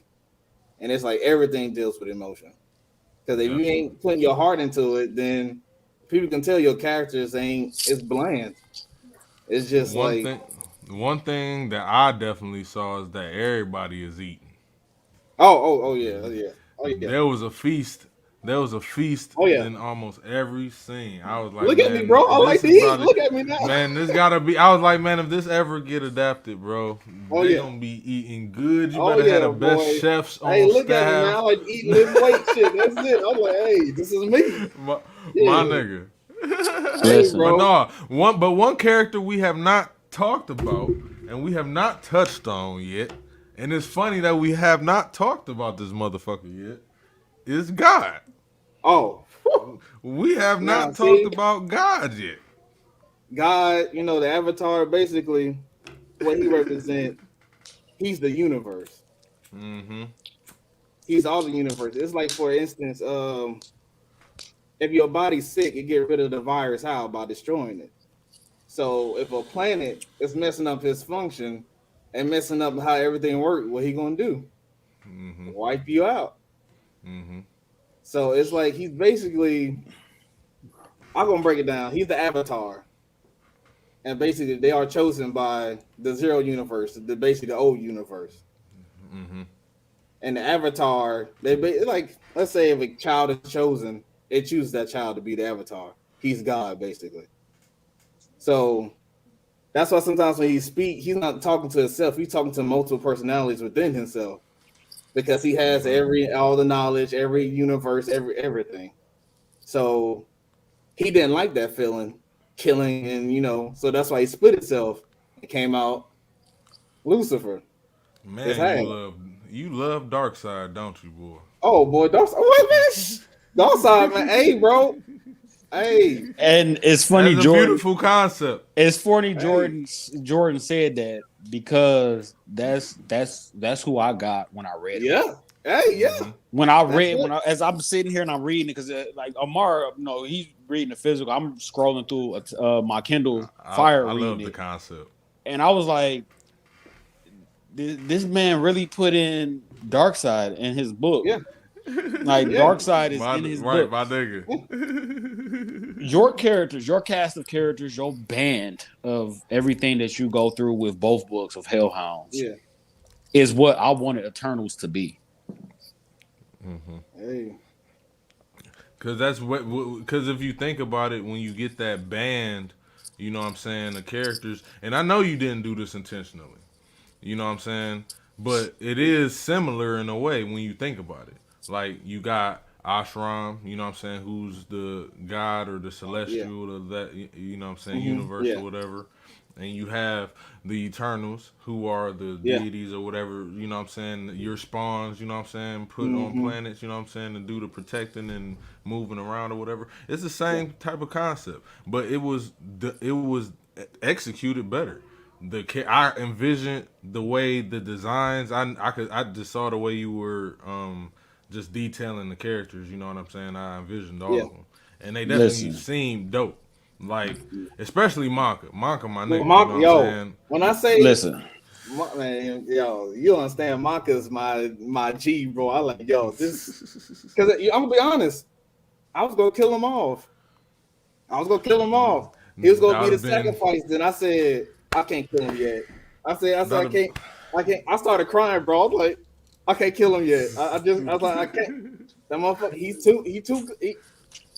and it's like everything deals with emotion. Because if you Definitely. ain't putting your heart into it, then people can tell your characters ain't it's bland. It's just One like thing. One thing that I definitely saw is that everybody is eating. oh yeah, oh yeah, oh yeah, There was a feast. There was a feast oh yeah. in almost every scene. I was like, Look at me, bro. man, I like this to is eat. probably, Look at me now. man, this gotta be. I was like, man, if this ever get adapted, bro, Oh they yeah, gonna be eating good. You oh better have the yeah, best boy. chefs Hey, on look at me, man. I staff. like to eat and lift weight shit. That's it. I'm like, hey, this is me. my, my Yeah. nigga. Hey, But Listen, bro. no, one character we have not talked about and we have not touched on yet, and it's funny that we have not talked about this motherfucker yet, is God. Oh, whew. We have Now not talked see, about God yet. God, you know, the Avatar. Basically, what he represents, he's the universe. Mm-hmm. He's all the universe. It's like, for instance, if your body's sick, it get rid of the virus. How by destroying it? So if a planet is messing up his function and messing up how everything works, what he gonna do? Mm-hmm. Wipe you out. Mm-hmm. So it's like he's basically. I'm gonna break it down. He's the Avatar, and basically they are chosen by the Zero Universe, basically the old universe. Mm-hmm. And the Avatar, like let's say if a child is chosen, it chooses that child to be the Avatar. He's God basically. So that's why sometimes when he speak, he's not talking to himself. He's talking to multiple personalities within himself because he has every all the knowledge, every universe, everything. So he didn't like that feeling, killing, and you know, so that's why he split himself and came out Lucifer. It's Man, hey, you love Dark Side, don't you, boy? oh boy, wait, man, dark side, man. Hey, bro, hey, and it's funny, That's a Jordan. beautiful concept. It's funny, hey, Jordan said that because that's who I got when I read him. yeah, Hey, yeah, When I that's read, it. as I'm sitting here and I'm reading it, because like Amar, he's reading the physical. I'm scrolling through my Kindle Fire I reading love the it, concept. and I was like, this man really put in Dark Side in his book. Yeah, Like yeah, Dark Side is My in his right, book. my nigga. Your characters, your cast of characters, your band of everything that you go through with both books of Hellhounds yeah. is what I wanted Eternals to be. Hey, Cause that's what. Cause if you think about it, when you get that band, you know what I'm saying, the characters, and I know you didn't do this intentionally. You know what I'm saying? But it is similar in a way when you think about it. Like you got Ashram, you know what I'm saying, who's the god or the yeah, celestial of that, you know what I'm saying, universe yeah, or whatever. And you have the Eternals, who are the yeah, deities or whatever, you know what I'm saying, your spawns, you know what I'm saying, put on mm-hmm. planets, you know what I'm saying, to do the protecting and moving around or whatever. It's the Yeah, same type of concept, but it was executed better. I envisioned the way the designs. I just saw the way you were just detailing the characters. You know what I'm saying? I envisioned all yeah. of them, and they definitely Listen, seem dope. Like especially Monka. Monka, my Well, nigga. You know what I'm Yo, saying? when I say, listen. Man, yo, you understand? Marcus, my G, bro. I like, yo, this because I'm gonna be honest. I was gonna kill him off. I was gonna kill him off. He was gonna That be would the have been. sacrifice. Then I said, I can't kill him yet. I said, That I can't, I can't. I started crying, bro. I was like, I can't kill him yet. I was like, I can't. That motherfucker,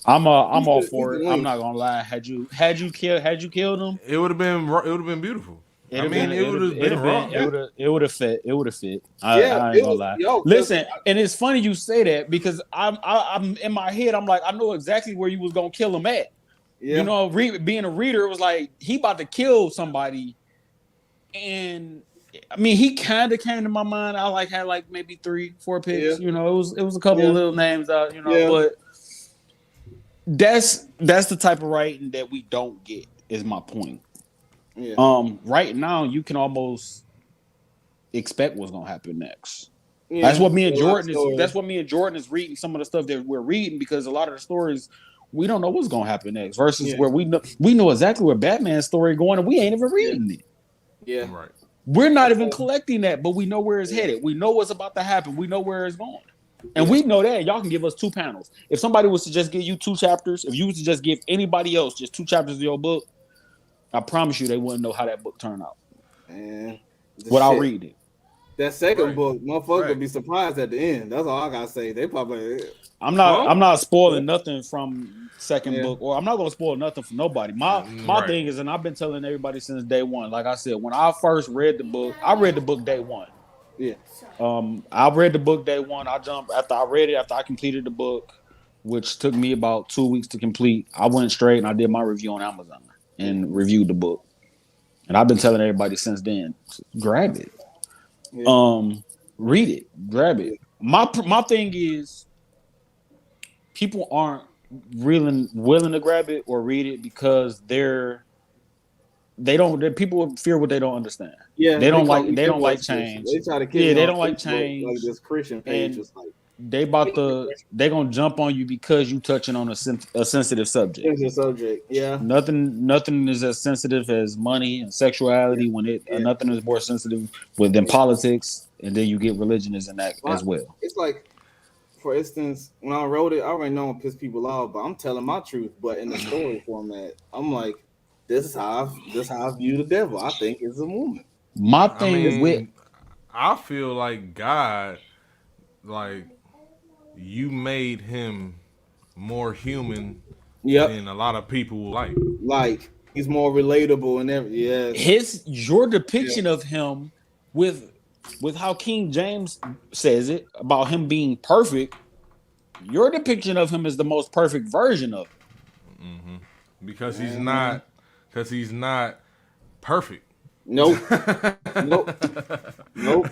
I'm all he's for the it. I'm link. not gonna lie. Had you killed him, It would have been. It would have been beautiful. I mean, it would have been raw. Yeah, it would have fit. It would have fit. yeah. I ain't It gonna was lie. yo, cause Listen, and it's funny you say that because I'm in my head. I'm like, I know exactly where you was gonna kill him at. yeah, Being a reader, it was like he about to kill somebody, and I mean, he kind of came to my mind. I had like maybe 3, 4 yeah, picks. It was a couple of yeah, little names out. yeah, But that's the type of writing that we don't get. Is my point. yeah, Right now you can almost expect what's gonna happen next. That's yeah. what me and A lot of Jordan is. stories. That's what me and Jordan is reading. Some of the stuff that we're reading because a lot of the stories we don't know what's gonna happen next. Versus Yeah, where we know exactly where Batman's story going and we ain't even yeah, reading it. yeah. Right. We're not That's even collecting that, but we know where it's yeah, headed. We know what's about to happen. We know where it's going. And yeah, we know that y'all can give us 2 panels. If somebody was to just give you 2 chapters, if you was to just give anybody else just 2 chapters of your book, I promise you they wouldn't know how that book turned out man. The without shit. reading it. That second Right. book, motherfucker gonna Right. be surprised at the end. That's all I gotta say. They probably, I'm not huh? I'm not Yeah, spoiling nothing from second yeah, book, or I'm not gonna spoil nothing for nobody. My Right. thing is, and I've been telling everybody since day one, like I said, when I first read the book, I read the book day one. yeah, I read the book day one. I jumped after I read it, after I completed the book, which took me about 2 weeks to complete. I went straight and I did my review on Amazon yeah, and reviewed the book. And I've been telling everybody since then, grab it. yeah, Um, Read it, grab it. yeah. My thing is people aren't really willing to grab it or read it because they don't people fear what they don't understand. Yeah, They they don't call like me they don't like Mythbusters. change. They try to kill Yeah, me they on don't like Facebook, like change, this Christian page. and It's like, they gonna jump on you because you touching on a sensitive subject. change the subject. Yeah, Nothing is as sensitive as money and yeah, sexuality. When yeah, nothing is more sensitive than yeah. politics, and then you get religion as in that My, as well. it's like, for instance, when I wrote it, I already know I'm piss people off, but I'm telling my truth. But in the story format, I'm like, this is how I view the devil. I think it's a woman. My I thing It's, with mean, I feel like God, like you made him more human yep, than a lot of people will like. like he's more relatable and every yes, your yeah, depiction of him with how King James says it about him being perfect, your depiction of him is the most perfect version of him. Because he's man. not because he's not perfect. Nope, nope, nope,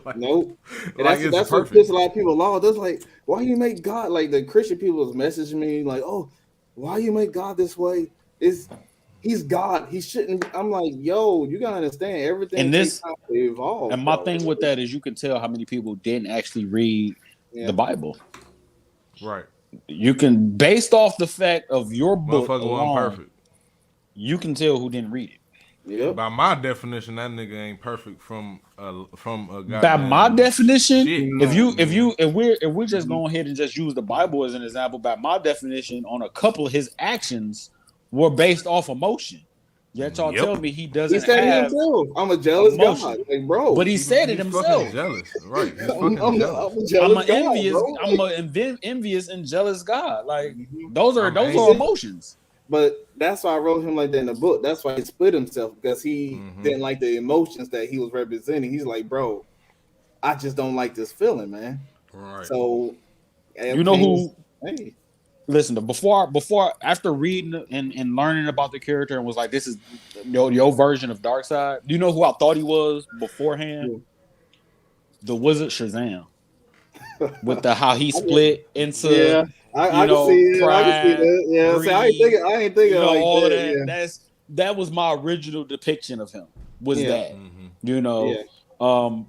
like, nope. And like it's that's what perfect. pisses a lot of people off. That's like, why you make God like the Christian people was messaging me like, oh, why you make God this way? It's he's God. He shouldn't. I'm like, yo, you gotta understand. Everything And takes this time to evolve, and my bro. thing with that is you can tell how many people didn't actually read the Yeah. Bible. Right. You can, based off the fact of your book Motherfucker wasn't alone, perfect. you can tell who didn't read it. Yep. By my definition, that nigga ain't perfect from a By my goddamn definition, shit. No. Nigga. if we're just Mhm. going ahead and just use the Bible as an example, by my definition, on a couple of his actions were based off emotion. Yet y'all tell Yep. me he He doesn't said it have himself. I'm a jealous God. emotion. Like, But bro, he said it He's fucking himself. jealous. Right. He's fucking I'm jealous. a jealous God, bro. I'm Like, a envious and jealous God. Like mhm. I'm those are angry. emotions. But that's why I wrote him like that in the book. That's why he split himself because he Mm-hmm. didn't like the emotions that he was representing. He's like, bro, I just don't like this feeling, man. Right. So You know everything was, who hey, listen to before after reading and learning about the character and was like, this is your version of Darkseid. Do you know who I thought he was beforehand? yeah. The Wizard Shazam. With the how he I get, split into, yeah, I can see it. I can see pride, that. Yeah, see, greed, I ain't thinking like all of that. that. That was my original depiction of him. Was Yeah, that, Mm-hmm. you know, yeah,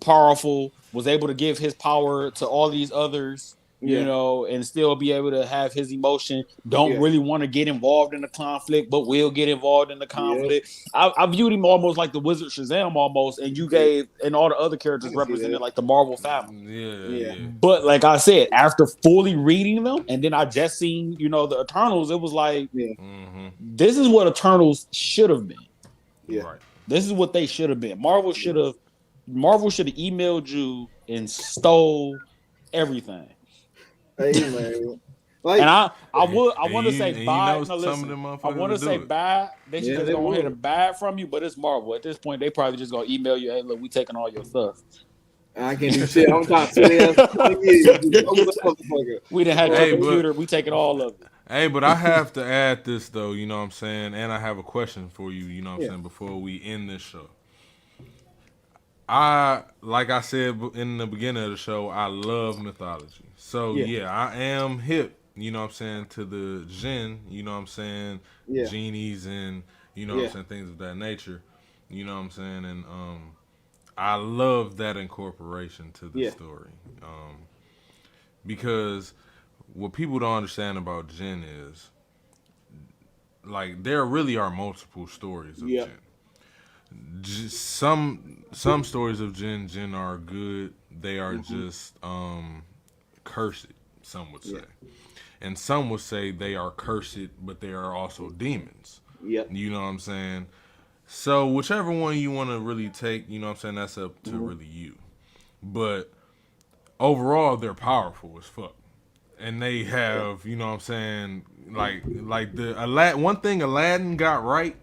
powerful, was able to give his power to all these others, yeah, and still be able to have his emotion. Don't yeah, really want to get involved in the conflict, but will get involved in the yeah, conflict. I viewed him almost like the Wizard Shazam almost, and you yeah. gave, and all the other I characters can see that. represented like the Marvel family. Yeah, Yeah, yeah. But like I said, after fully reading them, and then I just seen, the Eternals, it was like, yeah, Mm-hmm. this is what Eternals should have been. yeah, Right. This is what they should have been. yeah. Marvel should have emailed you and stole everything. Hey, man, And like, I want to say And you buy. know No, some of listen. them I motherfuckers want to will say do it. buy. They should yeah, just they go ahead would. and buy it from you, but it's Marvel. At this point, they probably just gonna email you. Hey, look, we taking all your stuff. I can't do shit. I'm trying to sue their ass for 20 years. Just focus on motherfucker. We done had your Or, Hey, computer. but We taking all of it. hey, but I have to add this though, you know what I'm saying? And I have a question for you, you know what I'm yeah, saying, before we end this show. Like I said in the beginning of the show, I love mythology. So yeah, yeah, I am hip, you know what I'm saying, to the jinn, you know what I'm saying, yeah, genies and you know what I'm yeah, saying, things of that nature. You know what I'm saying? And I love that incorporation to the yeah, story. Because what people don't understand about jinn is like there really are multiple stories of yeah. jinn. Some stories of jinn are good. They are Mm-hmm. just cursed. Some would say, Yeah, and some would say they are cursed, but they are also demons. yeah. You know what I'm saying? So whichever one you want to really take, you know what I'm saying, that's up to Mm-hmm. really you. But overall, they're powerful as fuck, and they Yeah, have, you know what I'm saying, like the one thing Aladdin got right,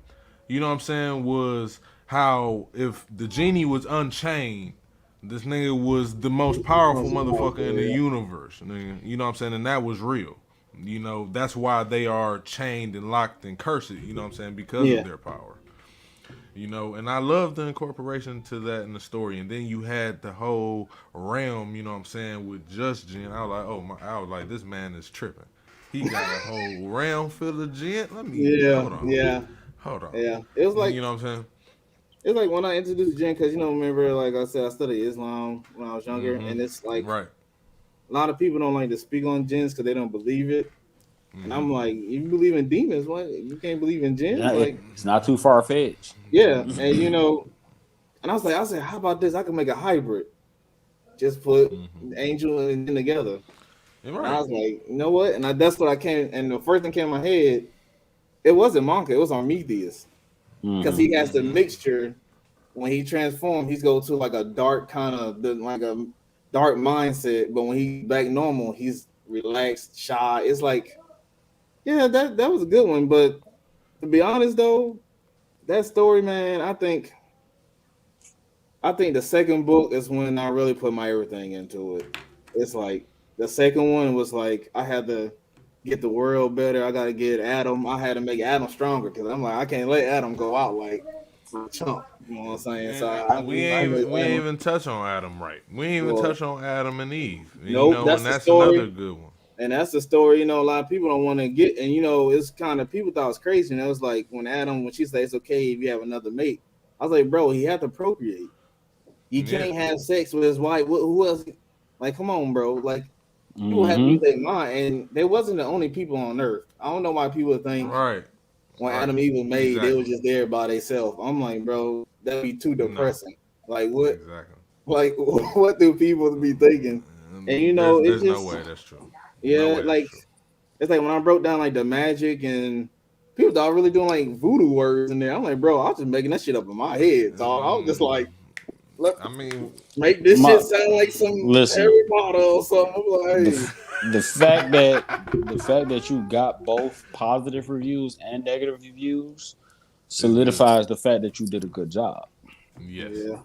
you know what I'm saying, was how if the genie was unchained, this nigga was the most powerful most motherfucker in the powerful. universe. Nigga. You know what I'm saying, and that was real. You know, that's why they are chained and locked and cursed, you know what I'm saying, because Yeah, of their power. You know, and I love the incorporation to that in the story. And then you had the whole realm, you know what I'm saying, with just Jin. I was like, I was like, this man is tripping. He got a whole realm full of Jin. Let me yeah, hold on, yeah, hold on. yeah. It was like You know what I'm saying? it's like when I introduced Jen, because remember, like I said, I studied Islam when I was younger, and it's Mm-hmm. like Right. a lot of people don't like to speak on jinns because they don't believe it. And Mm-hmm. I'm like, you believe in demons? What? You can't believe in jinns? Yeah, Like, it's not too far fetched. yeah. And and I said, how about this? I can make a hybrid. Just put Mm-hmm. angel and jinn together. You're And I right. was like, you know what? And that's what I came. And the first thing came in my head, it wasn't Monka, it was Armenius, because Mm-hmm. he has the Mm-hmm. mixture. When he transformed, he's go to like a dark kind of like a dark mindset. But when he's back normal, he's relaxed, shy. It's like, yeah, that was a good one. But to be honest though, that story, man, I think the second book is when I really put my everything into it. It's like the second one was like I had to get the world better. I got to get Adam. I had to make Adam stronger because I'm like I can't let Adam go out like a chump. You know what I'm saying? So And I made we ain't Adam. even touch on Adam right. We ain't even Well, touch on Adam and Eve. And, you nope, know, that's and the that's another story. good one. And that's the story, you know, a lot of people don't want to get. And, you know, it's kind of people thought it was crazy. And it was like when she said it's okay if you have another mate. I was like, bro, he had to procreate. You Yeah. can't have sex with his wife. Who else? Like, come on, bro. Like, people have to Mm-hmm. use their mind. And they wasn't the only people on earth. I don't know why people think Right. when Right. Adam and Eve was made, they Exactly. was just there by themselves. I'm like, bro, that'd be too No. depressing. Like, what? Exactly. Like, what do people be thinking? And you know, it There's no just, way that's true. No yeah, way that's like true. it's like when I broke down like the magic and people thought really doing like voodoo words in there. I'm like, bro, I was just making that shit up in my head. So I was just like, let I mean, make this shit sound like some Listen, Harry Potter or something. I'm like, the hey, the fact that you got both positive reviews and negative reviews it's good. solidifies the fact that you did a good job. Yes. yeah,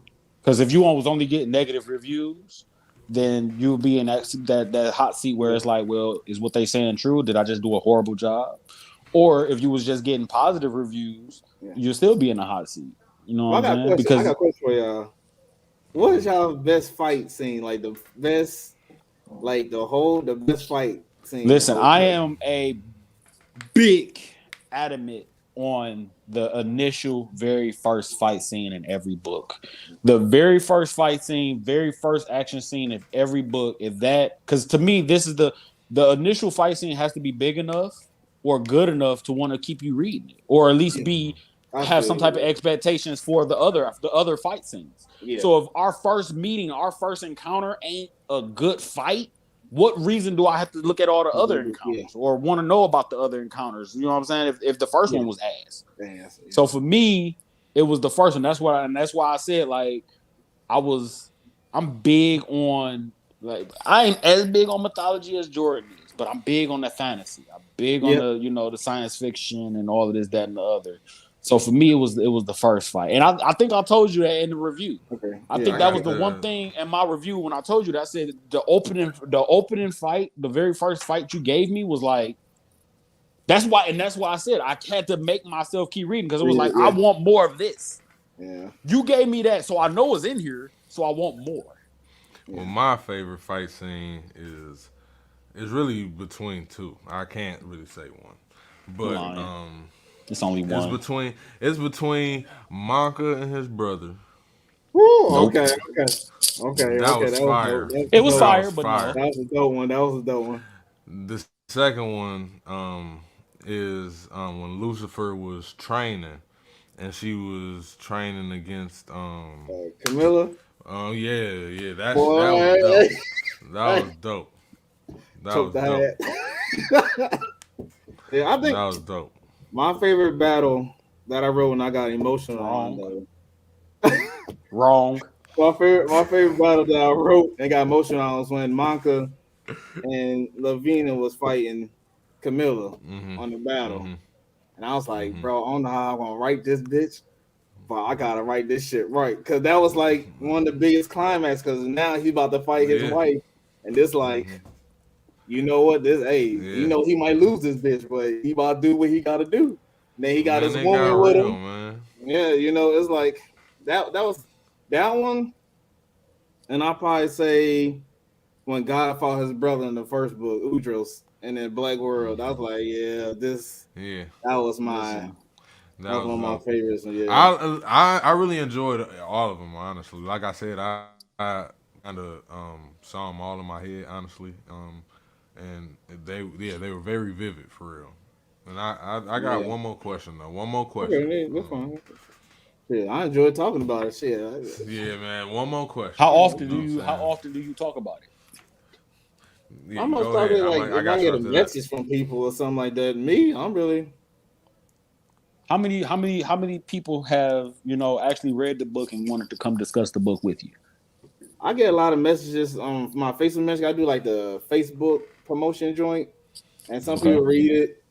Because if you was only getting negative reviews, then you'll be in that hot seat where yeah, it's like, well, is what they saying true? Did I just do a horrible job? Or if you was just getting positive reviews, yeah. you'll still be in a hot seat. You know what Well, I'm saying? I got Because a question for y'all. What is y'all best fight scene? Like the best, like the best fight scene in the listen, whole I book. am a big adamant on the initial very first fight scene in every book. The very first fight scene, very first action scene of every book, if that because to me, this is the initial fight scene has to be big enough or good enough to want to keep you reading it, or at least Yeah, be I have feel some type of you. expectations for the other fight scenes. Yeah, So if our first meeting, our first encounter ain't a good fight, what reason do I have to look at all the other yeah, encounters or want to know about the other encounters? You know what I'm saying? If the first yeah. one was ass. Yeah, So for me, it was the first one. That's why I said like I was I'm big on like I ain't as big on mythology as Jordan is, but I'm big on the fantasy. I'm big on yeah. the science fiction and all of this, that, and the other. So for me, it was the first fight, and I think I told you that in the review. Okay. I Yeah, think I I that see was got the that. one the. thing in my review when I told you that I said the opening fight, the very first fight you gave me was like that's why I said I had to make myself keep reading because it was Read like it. I Yeah. want more of this. Yeah. You gave me that, so I know it's in here, so I want more. Well, Yeah. my favorite fight scene is really between two. I can't really say one, You're but lying. It's only it's one. between Monka and his brother. Woo, Nope. okay, okay. Okay, That okay. was That was dope. fire. That It was was That dope. was fire, but fire. no. That was a dope one. That was a dope one. The second one is when Lucifer was training, and she was training against Camilla. oh yeah, that was Boy, dope. That I was dope. That choked was the dope. hat. Yeah, I think That was dope. my favorite battle that I wrote and I got emotional on Wrong. though. Wrong. My favorite battle that I wrote and got emotional on was when Monka and Lavina was fighting Camilla Mhm. on the battle. Mhm. And I was like, Mhm. bro, I don't know how I'm gonna write this bitch, but I gotta write this shit right. Cause that was like one of the biggest climax because now he's about to fight his Yeah. wife. And this like, Mhm. you know what? This you Yeah. know he might lose this bitch, but he about to do what he gotta do. And then he got Man, his they got woman with real, him. man. Yeah, you know, it's like that was that one. And I'll probably say when God fought his brother in the first book, Udros, and then Black World, I was like, yeah, Yeah, that was my Listen. that that was was one of my dope. favorites. And yeah, I really enjoyed all of them, honestly. Like I said, I kind of saw them all in my head, honestly. And they were very vivid for real. And I got yeah. one more question though. One more Okay, question. yeah, that's fine. Yeah, I enjoyed talking about it. Shit, Yeah, man. One more question. How yeah, often You do know what I'm you how saying? often do you talk about it? Yeah, I'm most go ahead. likely like I if I got you get a after that. message from people or something like that. Me, I'm really How many people have, actually read the book and wanted to come discuss the book with you? I get a lot of messages on my Facebook message. I do like the Facebook promotion joint, and some Okay. people read it.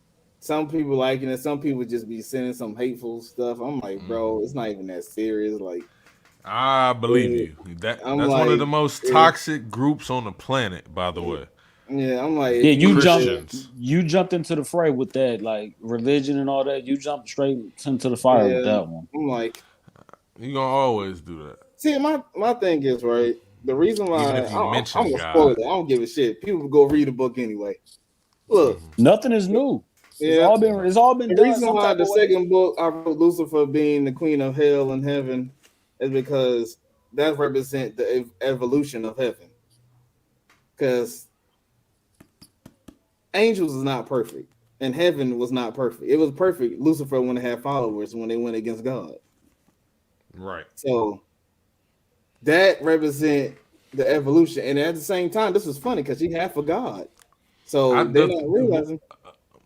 Some people like it, and some people just be sending some hateful stuff. I'm like, bro, it's not even that serious. Like, I believe eh, you. That I'm that's one of like, the most eh, toxic groups on the planet, by the way. yeah, I'm like, Yeah, if you you, jumped Christians. you jumped into the fray with that, like religion and all that. You jumped straight into the fire with yeah, that one. I'm like, You gonna always do that. see, my thing is right. The reason even why if you I'm mention gonna spoil God. it. I don't give a shit. People go read the book anyway. Look, Nothing is new. yeah. It's all been The done reason some why type the of way. second book I wrote Lucifer being the queen of hell and heaven is because that represent the evolution of heaven. Because angels is not perfect, and heaven was not perfect. It was perfect. Lucifer when they had followers when they went against God. Right. So that represent the evolution, and at the same time, this was funny because he half a God. I So they're the not realizing.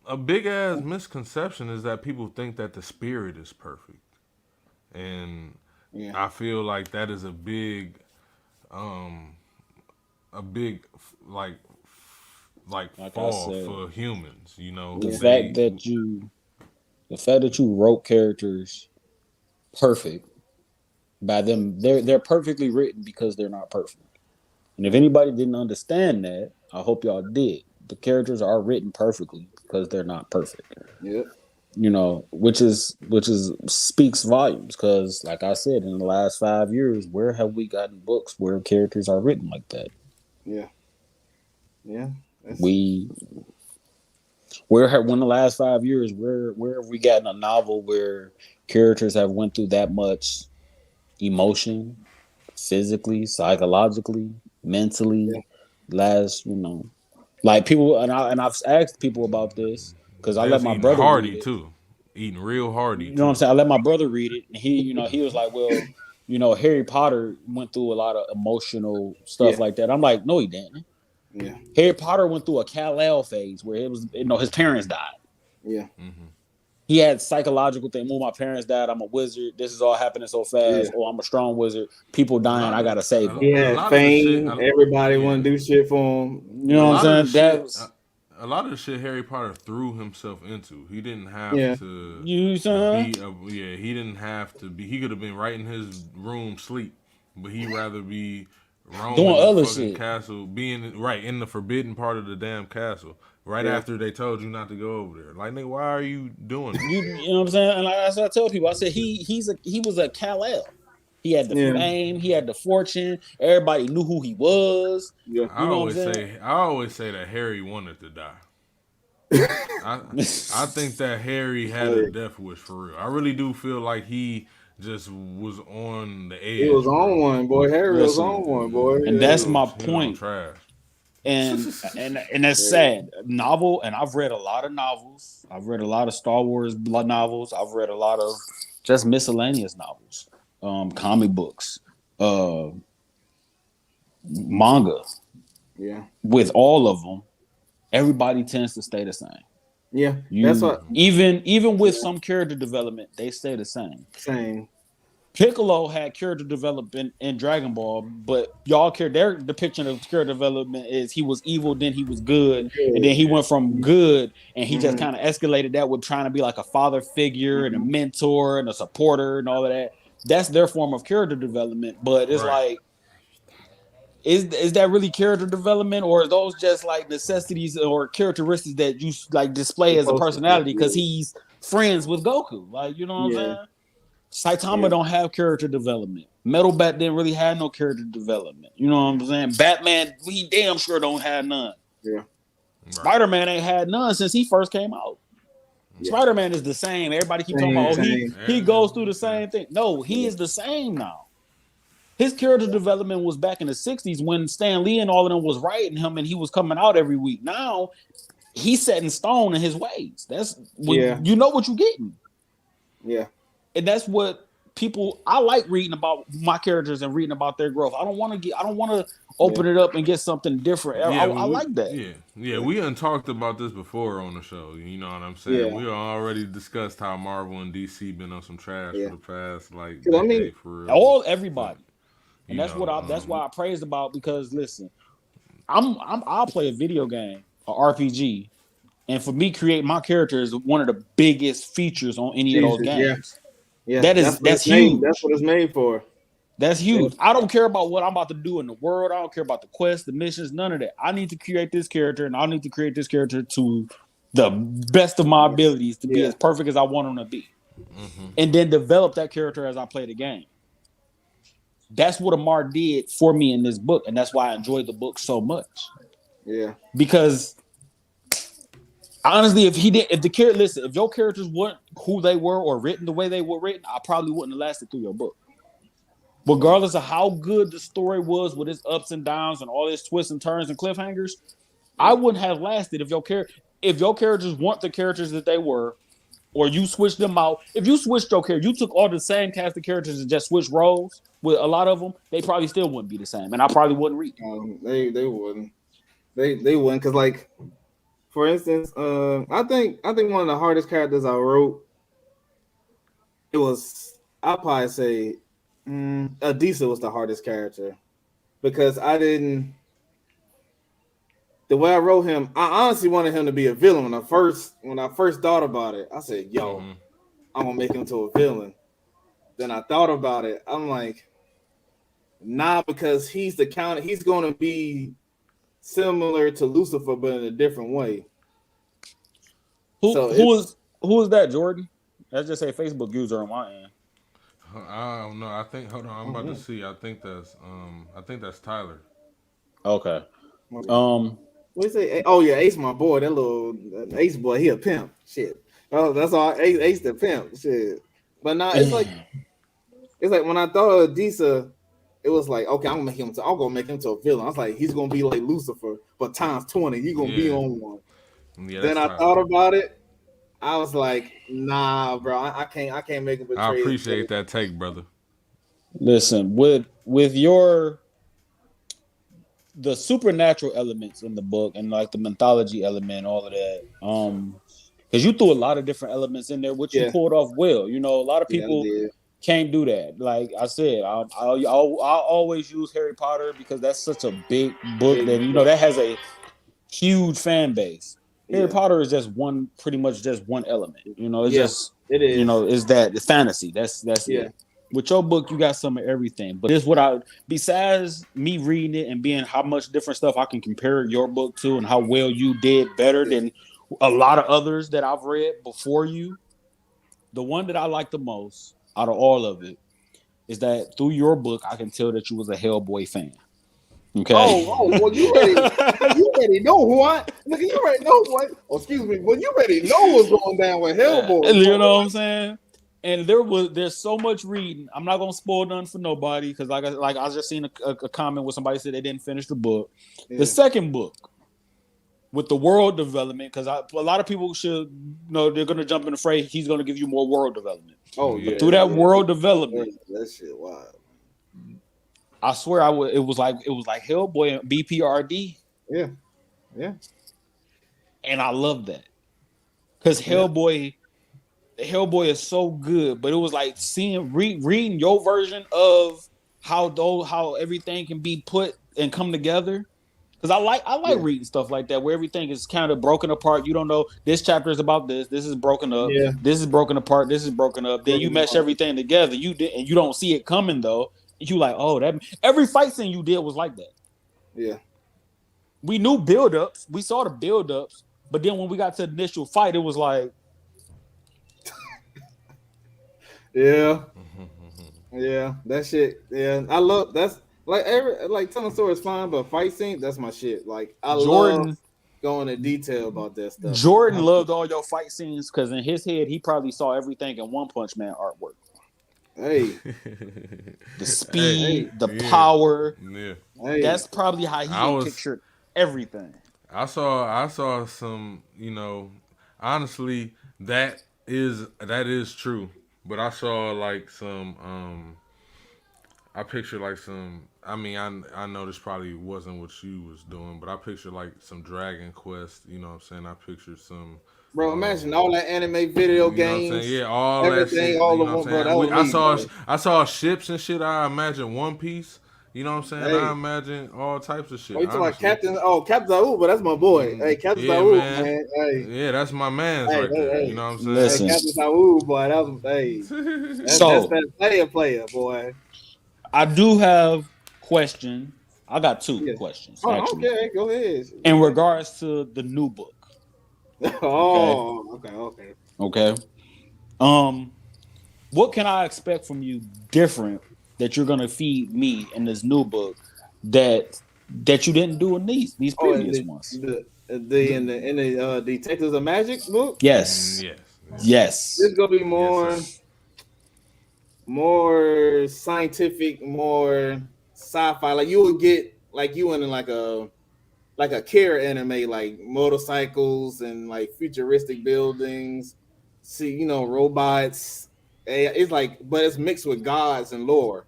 a big ass misconception is that people think that the spirit is perfect, and Yeah, I feel like that is a big like Like I fall said, for humans. You know, the yeah, fact they that you the fact that you wrote characters perfect by them, they're perfectly written because they're not perfect. And if anybody didn't understand that, I hope y'all did. The characters are written perfectly because they're not perfect. yeah, Which is speaks volumes because, like I said, in the last 5 years, where have we gotten books where characters are written like that? yeah, yeah. That's We where have when the last 5 years where have we gotten a novel where characters have went through that much emotion, physically, psychologically, mentally? yeah, Last, like people, I've asked people about this because I they let was my eating brother read hearty it. too, eating real hearty You know what I'm too. saying? I let my brother read it, and he was like, well, Harry Potter went through a lot of emotional stuff yeah, like that. I'm like, no, he didn't. yeah, Harry Potter went through a Kal-El phase where it was, his parents died. yeah, He had psychological thing. Well, my parents died. I'm a wizard. This is all happening so yeah. fast. Oh, I'm a strong wizard. People A dying. lot I of gotta save them. He a had lot of the shit. fame. Everybody Yeah, want to do shit for him. You know a what I'm lot of the saying? That shit. was A lot of the shit Harry Potter threw himself into. He didn't have Yeah, to you saying? yeah, he didn't have to be. He could have been right in his room sleep, but he'd rather be Doing roaming the other fucking shit. castle, being right in the forbidden part of the damn castle. Right yeah, after they told you not to go over there. Like, nigga, why are you doing this You shit? you know what I'm saying? And like I tell people, I said he was a Kal-El. He had the yeah, fame, he had the fortune. Everybody knew who he was. yeah. You know what I'm saying? I always say that Harry wanted to die. I I think that Harry had a Hey, death wish for real. I really do feel like he just was on the he was edge, on bro. one, boy. Harry was Listen, on one, boy. and Yeah, that's my He was on point. trash. And that's yeah, sad. Novel, and I've read a lot of novels. I've read a lot of Star Wars novels. I've read a lot of just miscellaneous novels, comic books, uh, manga. yeah, With all of them, everybody tends to stay the same. yeah. That's You what. even with Yeah, some character development, they stay the same. same. Piccolo had character development in Dragon Ball, but y'all care their depiction of character development is he was evil, then he was good, and then Good. he went from good and he just Mm-hmm. kind of escalated that with trying to be like a father figure and a Mm-hmm. mentor and a supporter and all of that. That's their form of character development. But it's Right. like, is that really character development, or are those just like necessities or characteristics that you like display as a Supposed to be. personality because he's friends with Goku? Like, you know what I'm Yeah, saying? Saitama yeah, don't have character development. Metal Bat didn't really have no character development. You know what I'm saying? Batman, he damn sure don't have none. yeah, Right. Spider-Man ain't had none since he first came out. yeah. Spider-Man is the same. Everybody keep talking about, Same, oh, Yeah. same. he goes through the same thing. No, he Yeah, is the same now. His character development was back in the 60s when Stan Lee and all of them was writing him and he was coming out every week. Now he's set in stone in his ways. That's yeah, when you know what you're getting. yeah, And that's what people I like reading about my characters and reading about their growth. I don't want to yeah, open it up and get something different. Yeah, I like that. yeah. We done talked about this before on the show. You know what I'm saying? yeah, We already discussed how Marvel and DC been on some trash for yeah. the past like Because I mean, decade for real. All But everybody. And you know, that's why I praised about because listen, I'll play a video game, a RPG, and for me create my character is one of the biggest features on any of those Jesus, yeah, games. yeah. That's what That's it's made. That's huge. what it's made for. That's Yeah, huge. I don't care about what I'm about to do in the world. I don't care about the quests, the missions, none of that. I need to create this character, and I need to create this character to the best of my abilities to be yeah, as perfect as I want him to be, and then develop that character as I play the game. That's what Amar did for me in this book, and that's why I enjoyed the book so much. Yeah. Because honestly, if your characters weren't who they were or written the way they were written, I probably wouldn't have lasted through your book. Regardless of how good the story was with its ups and downs and all its twists and turns and cliffhangers, I wouldn't have lasted if your characters weren't the characters that they were, or you switched them out. If you switched your character, you took all the same cast of characters and just switched roles with a lot of them, they probably still wouldn't be the same, and I probably wouldn't read. They wouldn't. They wouldn't, because like, for instance, I think one of the hardest characters I wrote, it was, I'll probably say Adisa was the hardest character, because the way I wrote him, I honestly wanted him to be a villain. When I first thought about it, I said, yo, I'm gonna make him to a villain. Then I thought about it, I'm like, nah, because he's gonna be similar to Lucifer, but in a different way. Who is that, Jordan? Let's just say Facebook user on my end. I don't know. I think. Hold on. I'm about to see. I think that's Tyler. Okay. What do you say? Oh yeah, Ace, my boy. That little Ace boy, he a pimp. Shit. Oh, that's all. Ace the pimp. Shit. But now it's like when I thought of Adisa, it was like, okay, I'm gonna make him to a villain. I was like, he's gonna be like Lucifer, but times 20. He's gonna be on one. Yeah, then I thought about it. I was like, nah, bro, I can't make him betray. I appreciate that take, brother. Listen, with the supernatural elements in the book and like the mythology element, all of that, because you threw a lot of different elements in there, which you pulled off well. You know, a lot of people can't do that. Like I said, I'll always use Harry Potter because that's such a big book that that has a huge fan base. Harry Potter is pretty much just one element. It's it is. It's fantasy. That's it. With your book, you got some of everything. But this besides me reading it and being how much different stuff I can compare your book to and how well you did better than a lot of others that I've read before you, the one that I like the most out of all of it is that through your book, I can tell that you was a Hellboy fan. Okay. Well, you already know who I. Look, you already know what. Oh, excuse me. Well, you already know what's going down with Hellboy. You know what I'm saying? And there's so much reading. I'm not gonna spoil none for nobody because I just seen a comment where somebody said they didn't finish the book. The second book with the world development, because a lot of people should know they're gonna jump in the fray. He's gonna give you more world development. But through that world development, that shit wild. I swear it was like Hellboy and BPRD. Yeah. And I love that. Because Hellboy is so good, but it was like reading your version of how everything can be put and come together. Because I like reading stuff like that where everything is kind of broken apart. You don't know this chapter is about this is broken up, this is broken apart, this is broken up. Then you mesh everything together. You don't see it coming though. You like, oh, that every fight scene you did was like that. Yeah. We knew build-ups. We saw the build-ups, but then when we got to the initial fight, it was like, yeah, that shit. Yeah, I love that's like telling story is fine, but fight scene, that's my shit. Like I love going into detail about that stuff. Jordan loved all your fight scenes because in his head he probably saw everything in One Punch Man artwork. Hey, the speed, the power. Yeah, that's probably how he pictured everything. I saw some. Honestly, that is true. But I saw like some. I pictured like some. I mean, I know this probably wasn't what you was doing, but I pictured like some Dragon Quest. You know what I'm saying? I pictured some. Bro, imagine all that anime video games. Yeah, all everything, that shit. all you know of them, bro. I saw ships and shit. I imagine One Piece. You know what I'm saying? Hey. I imagine all types of shit. Oh, you talking about Captain Zawu, but that's my boy. Hey, Captain Zawu, man. Hey. Yeah, that's my man right there. You know what I'm saying? Listen. Hey, Captain Zawu, boy, that was that's that player, boy. I do have question. I got two questions. Actually. Okay, go ahead. In regards to the new book. Okay. What can I expect from you different that you're gonna feed me in this new book that you didn't do in these Oh, and previous ones? the in the Detectives of Magic book, Yes, Yes. this yes. gonna be Yes, sir. more scientific, more sci-fi. Like you would get like you in like a care anime, like motorcycles and like futuristic buildings. See, robots. It's like, but it's mixed with gods and lore.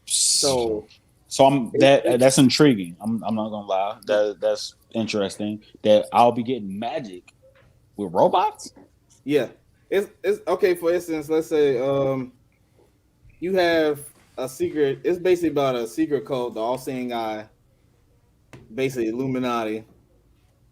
So So I'm it that's intriguing. I'm not gonna lie. That's interesting. That I'll be getting magic with robots. yeah, it's okay. For instance, let's say you have a secret. It's basically about a secret code, the All-Seeing Eye, basically Illuminati,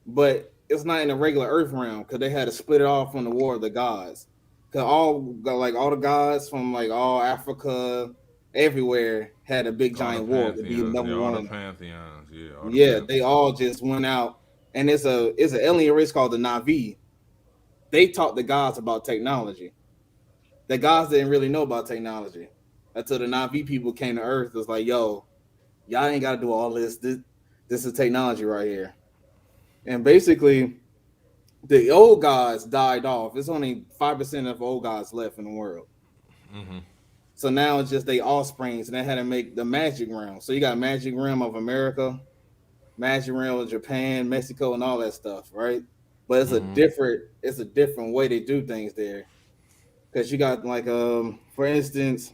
but it's not in the regular Earth realm because they had to split it off from the War of the Gods. Cause all the gods from like all Africa, everywhere had a big All the giant war to be pantheons. number Yeah, all the one. pantheons. Yeah, all the Yeah, they pantheons. all just went out, and it's an alien race called the Navi. They taught the gods about technology. The gods didn't really know about technology until the Navi people came to Earth. It was like, yo, y'all ain't got to do all this. This is technology right here. And basically, the old gods died off. It's only 5% of old gods left in the world. Mm-hmm. So now it's just they offsprings, and they had to make the magic realm. So you got magic realm of America, magic realm of Japan, Mexico, and all that stuff, right? But Mm-hmm. it's a different way they do things there. Because you got like for instance,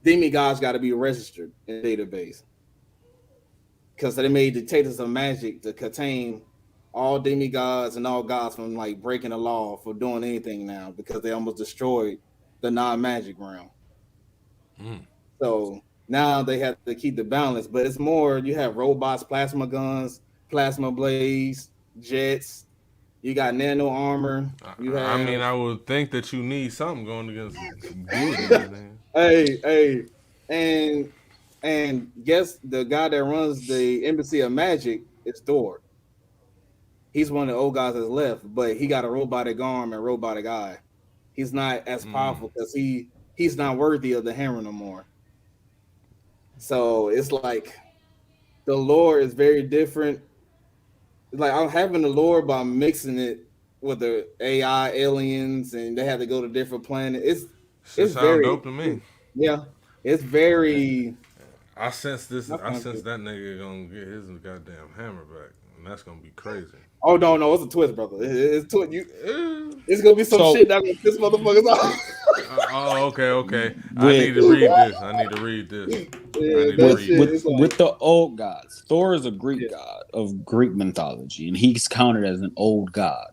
demigods got to be registered in the database. Because they made dictators of magic to contain all demigods and all gods from like breaking the law for doing anything now because they almost destroyed the non-magic realm. Mm. So now they have to keep the balance, but it's more you have robots, plasma guns, plasma blades, jets, you got nano armor, you I have mean, I would think that you need something going against some deities, man. hey, and guess the guy that runs the Embassy of Magic is Thor. He's one of the old guys that's left, but he got a robotic arm and robotic eye. He's not as Mm. powerful because he's not worthy of the hammer no more. So it's like the lore is very different. It's like I'm having the lore, but I'm mixing it with the AI aliens, and they have to go to different planets. Shit It's sound very dope to me. yeah, it's very. I sense this. How I can I sense say? that nigga gonna get his goddamn hammer back, and that's gonna be crazy. Oh no, it's a twist, brother. It's twist. Eh. It's gonna be some So shit that gonna piss motherfuckers off. Oh, okay, okay. I with need to read this. I need to read this. I Yeah, need to that with read shit this. with is like with the old gods, Thor is a Greek yeah. god of Greek mythology, and he's counted as an old god.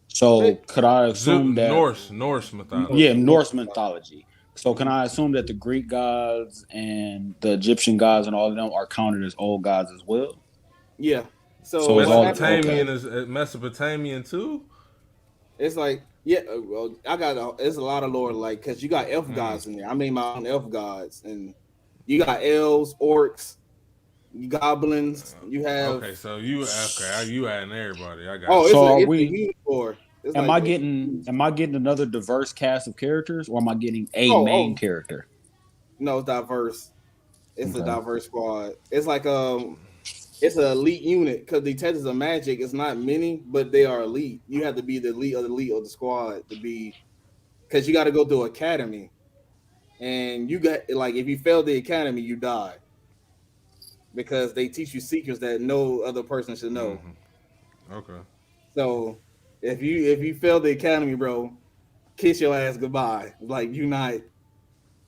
So Hey, could I assume that Norse North, yeah, mythology. North. Norse mythology. So can Mhm. I assume that the Greek gods and the Egyptian gods and all of them are counted as old gods as well? Yeah. So So it's what all happened okay. Mesopotamian is Mesopotamian too. it's like yeah, well, it's a lot of lore like because you got elf Mm. gods in there. I made my own elf gods, and you got elves, orcs, goblins. You have Okay, so you okay? You adding everybody? I got oh, you. So are it's a we? huge lore. It's Am like I getting another diverse cast of characters, or am I getting a main oh character? no, it's diverse. It's a Okay. diverse squad. It's like it's an elite unit because the Detectives of Magic is not many, but they are elite. You have to be the elite of the squad to be because you got to go through academy, and you got like if you fail the academy, you die because they teach you secrets that no other person should know. Hmm. Okay. So if you fail the academy, bro, kiss your ass goodbye. Like you not,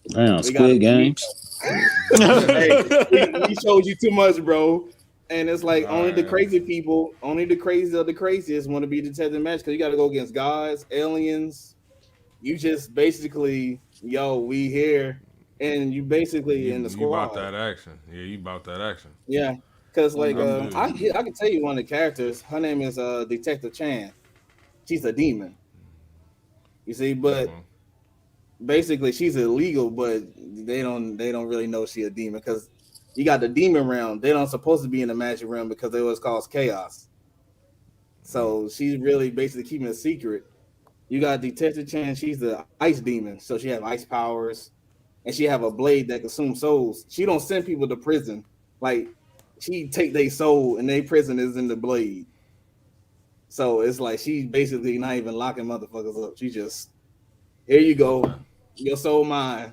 Damn, we gotta Squid we Games. hey we showed you too much, bro. And it's All like only the right. crazy people, only the crazy of the craziest want to be detective match because you got to go against gods, aliens. You just basically, yo, we here, and you basically in the You bought squad. that action. Yeah, you bought that action. Yeah, because like I feel you. I can tell you one of the characters. Her name is Detective Chan. She's a demon. You see, but Okay. basically she's illegal, but they don't really know she a demon because you got the demon realm. They don't supposed to be in the magic realm because it was cause chaos. Mm. So she's really basically keeping a secret. You got Detective Chan. She's the ice demon, so she have ice powers and she have a blade that consumes souls. She don't send people to prison. Like she take their soul and their prison is in the blade. So it's like she basically not even locking motherfuckers up. She just here you go, your soul mine.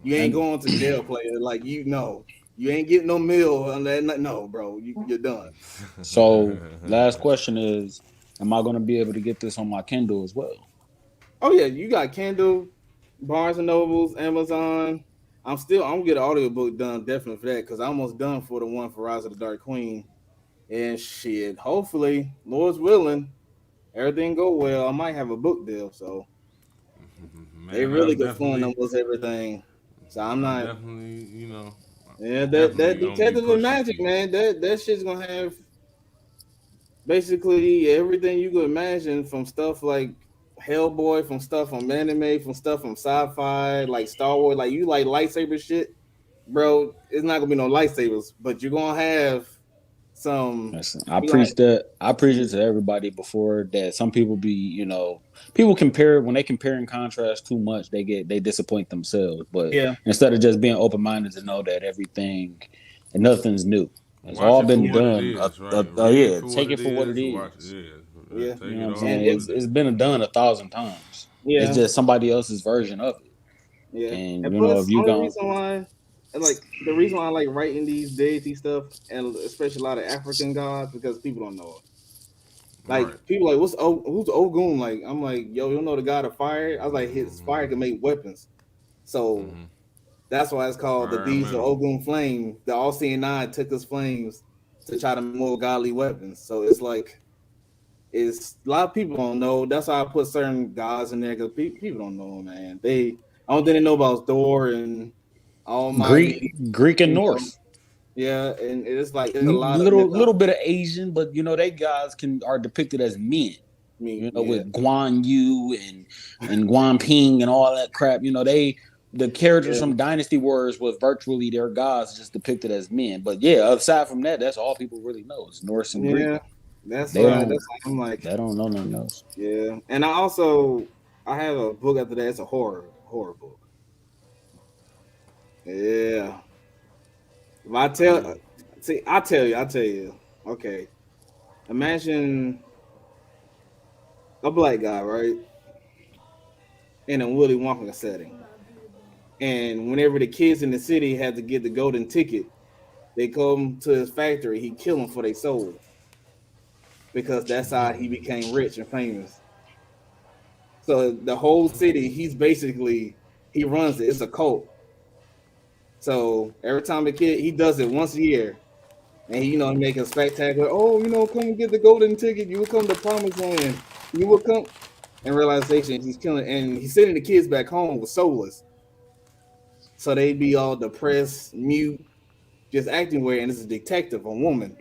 You ain't And going to jail, player. Like you know, you ain't getting no meal on that. No, bro, you're done. so, last question is, am I going to be able to get this on my Kindle as well? Oh yeah, you got Kindle, Barnes and Nobles, Amazon. I'm gonna get an audiobook done definitely for that because I'm almost done for the one for Rise of the Dark Queen. And shit, hopefully, Lord's willing, everything go well. I might have a book deal, so they Man, really could fund almost everything. So I'm I'm not. definitely, Yeah, that definitely gonna be Detective and pushing for Magic, you. man, that shit's gonna have basically everything you could imagine from stuff like Hellboy, from stuff from anime, from stuff from sci-fi, like Star Wars. Like you like lightsaber shit, bro. It's not gonna be no lightsabers, but you're gonna have some. Listen, I You gonna preach that. I preach it to everybody before that. Some people be, people compare when they compare and contrast too much, they disappoint themselves. But yeah, instead of just being open minded to know that everything and nothing's new, it's Watch all it for been yeah, what it done. is, right? Read it Yeah, for what take it it for what it is. Watch is. it. Yeah, yeah, take You know it what I'm all for and saying? what It's it it's is. been done 1,000 times. It's yeah, just somebody else's version of it. yeah. And And if plus, you only go, reason why, and like the reason why I like writing these deity stuff, and especially a lot of African gods, because people don't know it. Like Right. people like, who's Ogun? Like I'm like, yo, you don't know the god of fire? I was like, his fire can make weapons. So that's why it's called the Fire deeds of elemental. Ogun Flame. The All Seeing Eye took his flames to try to make more godly weapons. So it's like it's a lot of people don't know. That's why I put certain gods in there because people don't know, man. I don't think they know about Thor and Almighty. Greek and You know, Norse. yeah, and it's like it's a lot of Little mythology. bit of Asian, but they guys are depicted as men. Me, yeah, With Guan Yu and Guan Ping and all that crap. The characters yeah, from Dynasty Warriors was virtually their gods just depicted as men. But yeah, aside from that, that's all people really know. It's Norse and Greek. yeah. That's They why. don't That's why I'm like, they don't know nothing else. yeah. And I have a book after that. It's a horror book. Yeah. If I tell, Crazy. see, I tell you. Okay, imagine a black guy, right, in a Willy Wonka setting, and whenever the kids in the city had to get the golden ticket, they come to his factory. He kill them for their soul because that's how he became rich and famous. So the whole city, he runs it. It's a cult. So every time a kid, he does it once a year, and he make a spectacular. Oh, come and get the golden ticket. You will come to promised land. You will come. And realization, he's killing, and he's sending the kids back home with soulless. So they be all depressed, mute, just acting weird. And it's a detective, a woman.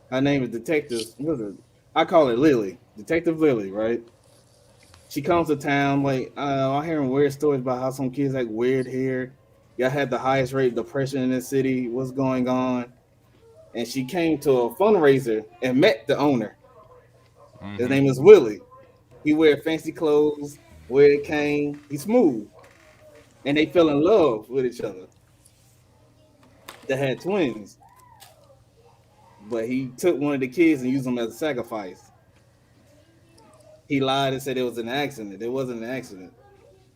Her name is Detective. What is it? I call her Lily, Detective Lily, right? She comes to town. Like I'm hearing weird stories about how some kids like weird hair. Y'all had the highest rate of depression in the city. What's going on? And she came to a fundraiser and met the owner. His name is Willie. He wear fancy clothes, wear a cane. He's smooth, and they fell in love with each other. They had twins, but he took one of the kids and used them as a sacrifice. He lied and said it was an accident. It wasn't an accident.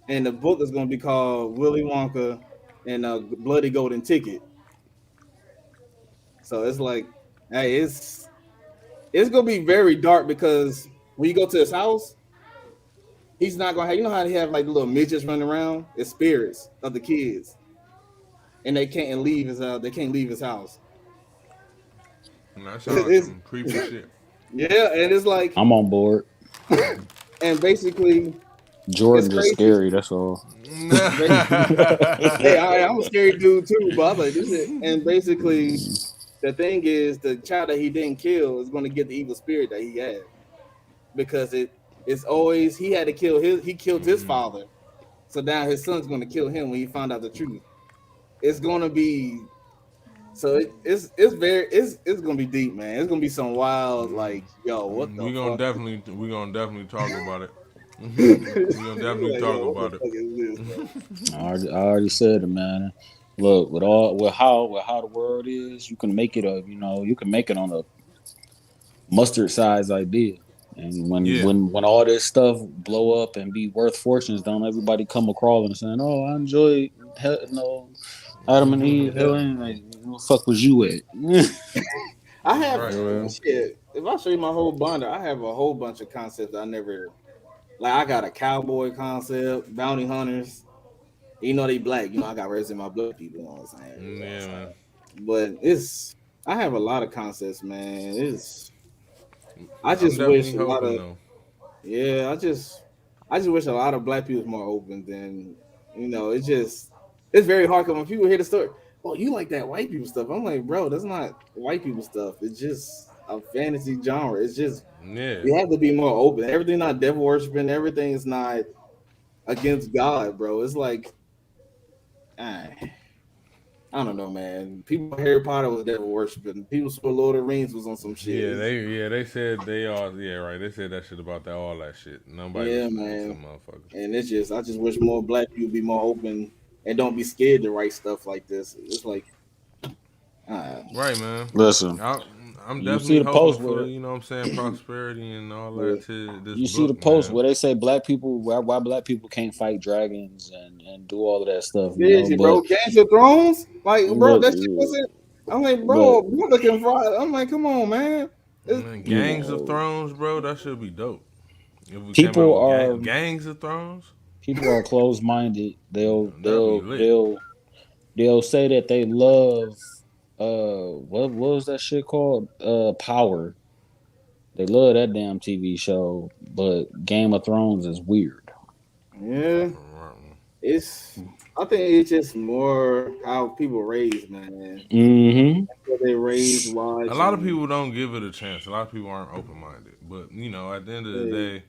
And the book is going to be called Willy Wonka and a Bloody Golden Ticket. So it's like, hey, it's gonna be very dark because when you go to his house, he's not gonna have. You know how they have like the little midgets running around? It's spirits of the kids, and they can't leave his. They can't leave his house. And that sounds like It's some creepy shit. yeah, and it's like, I'm on board. and basically, it's Jordan just crazy. scary. That's all. Hey, I'm a scary dude too, but I was like, this is, and basically, the thing is, the child that he didn't kill is going to get the evil spirit that he had because it's always he had to kill he killed his father, so now his son's going to kill him when he found out the truth. It's going to be so it's going to be deep, man. It's going to be some wild like, yo, what the fuck? We gonna definitely talk about it. We gonna You definitely like, talk yo, what the about it. fuck is this, bro? I already said it, man. Look, with how the world is, you can make it you can make it on a mustard size idea. And when Yeah. when when all this stuff blow up and be worth fortunes, don't everybody come a crawling and saying, "Oh, I enjoyed Adam and Eve, Yeah. hell, ain't like, where the fuck was you at?" I have Right. shit. If I show you my whole binder, I have a whole bunch of concepts I never like. I got a cowboy concept, bounty hunters. You know they black. You know I got raised in my black people. You know what I'm saying? Yeah, man. But it's I have a lot of concepts, man. It's I I'm just wish definitely a lot hoping of though. yeah. I just wish a lot of black people was more open than It's just it's very hard because when people hear the story, oh, you like that white people stuff. I'm like, bro, that's not white people stuff. It's just a fantasy genre. It's just Yeah. you have to be more open. Everything not devil worshiping. Everything is not against God, bro. It's like I, I don't know, man. People Harry Potter was devil worshiping. People swore Lord of the Rings was on some shit. They said they all right. They said that shit about that all that shit. Nobody Yeah, listening to man. them motherfuckers. And I just wish more black people be more open and don't be scared to write stuff like this. It's like, uh, Right, man. Listen, I, I'm you see definitely the hoping post for where you know what I'm saying prosperity and all yeah. that to this you see the book, post man. where they say black people why black people can't fight dragons and do all of that stuff, Did you, but bro? Games of Thrones? Like, bro, but that shit wasn't. I'm like, but bro, you looking for? I'm like, come on, man. It's, Man, you Gangs of know Thrones, bro. That should be dope. If we came out people with are Gangs of Thrones, people are closed minded. They'll that'd be they'll lit. they'll they'll say that they love what was that shit called? Power. They love that damn TV show, but Game of Thrones is weird. yeah, it's. I think it's just more how people raised, man. Mm-hmm. What they raised, A watch, lot of and people don't give it a chance. A lot of people aren't open minded. But at the end of the yeah, day,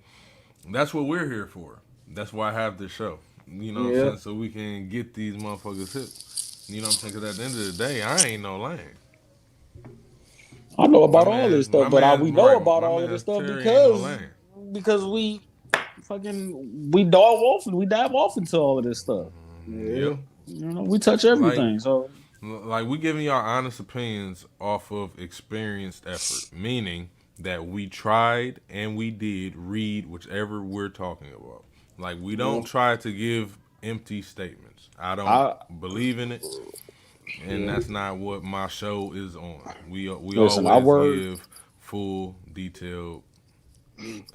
that's what we're here for. That's why I have this show. You know what I'm yeah. saying? So we can get these motherfuckers hip. You know what I'm saying? Because at the end of the day, I ain't no lame. I know about all this stuff, but we know about My all of this man stuff Terry ain't no because lame. because we dive off into all of this stuff. Yeah. Yep. We touch Like everything. So Like we giving y'all honest opinions off of experienced effort, meaning that we tried and we did read whichever we're talking about. Like we Yeah. don't try to give empty statements. I don't I believe in it, and Yeah. that's not what my show is on. We listen. I always word give full, detailed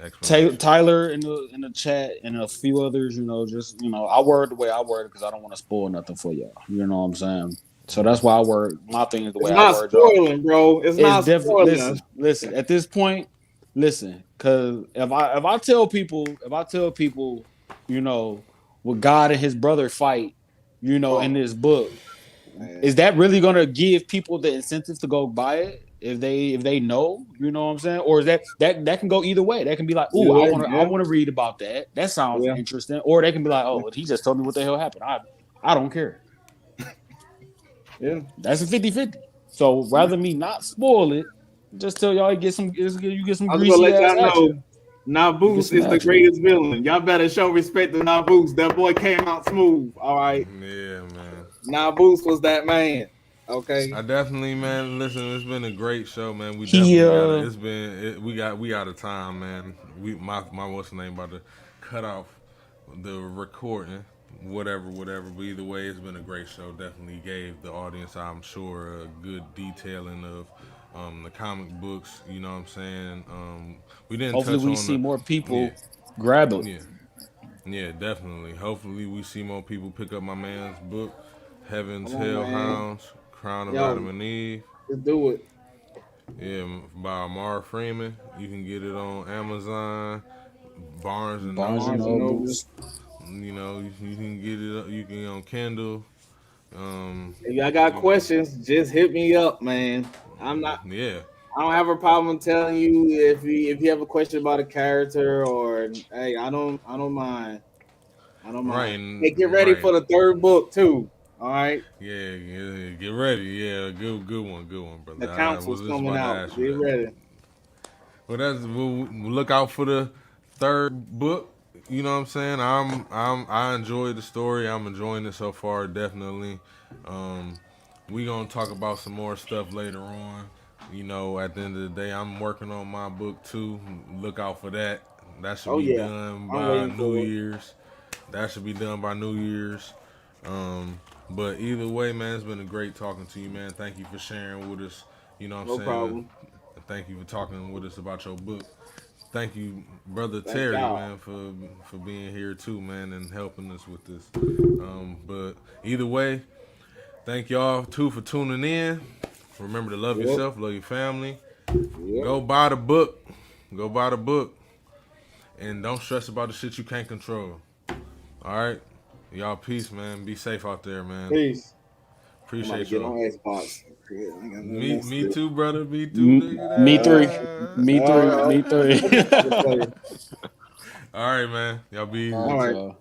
explanation. Tyler in the chat and a few others. Just I word the way I word it because I don't want to spoil nothing for y'all. You know what I'm saying? So that's why I word my thing is the It's way I not word y'all. spoiling, bro. It's It's not definitely spoiling. listen. At this point, listen, because if I tell people, you know, what God and His brother fight, in Oh this book, man. is that really gonna give people the incentive to go buy it? If they know, you know what I'm saying, or is that can go either way. That can be like, ooh, Either I way, want to I yeah, want to read about that. That sounds yeah, interesting. Or they can be like, yeah, oh, he just told me what the hell happened. I don't care. yeah. That's a 50-50. So rather me not spoil it, just tell y'all you get some I was gonna greasy let ass y'all action. know You get Naboose some is the action. greatest villain. Y'all better show respect to Naboose. That boy came out smooth. All right. Yeah, man. Naboose was that man. Okay. I definitely, man. Listen, it's been a great show, man. We He definitely got it. We out of time, man. My what's the name about to cut off the recording, whatever. But either way, it's been a great show. Definitely gave the audience, I'm sure, a good detailing of the comic books. You know what I'm saying? We didn't hopefully touch we on see the more yeah, people grab it. yeah. Yeah, definitely. Hopefully, we see more people pick up my man's book, Heaven's Come on, man. Hellhounds, Crown of Yo, Adam and Eve. just do it. Yeah, by Amar Freeman. You can get it on Amazon, Barnes and Barnes and Barnes and Noble. Noble. Nobles. You can get it. You can on Kindle. Um, If y'all got you, questions, just hit me up, man. I'm not. yeah, I don't have a problem telling you if you have a question about a character or hey, I don't mind. I don't right, mind. Hey, get ready right. for the third book too. All right. Yeah, get ready. Yeah, good one, The brother. I was council's just coming about to out. ask you Get that. ready. Well, we'll look out for the third book. you know what I'm saying? I enjoyed the story. I'm enjoying it so far, definitely. Um, we gonna talk about some more stuff later on. You know, at the end of the day, I'm working on my book too. Look out for that. That should Oh be yeah, done I'm by waiting New for it. Year's. That should be done by New Year's. But either way, man, it's been a great talking to you, man. Thank you for sharing with us. You know what I'm No saying? problem. Thank you for talking with us about your book. Thank you, brother Thank Terry, y'all. man, for being here too, man, and helping us with this. But either way, thank y'all too for tuning in. Remember to love Yep. yourself, love your family. Yep. Go buy the book. Go buy the book, and don't stress about the shit you can't control. All right, y'all, peace, man. Be safe out there, man. Peace. I'm about to Appreciate get y'all. on Xbox. I ain't got nothing else Me to do. too, brother. Me too, Me three. nigga. Me three. All Me right. three. Good play. All right, man. Y'all be All easy. All right, right. y'all.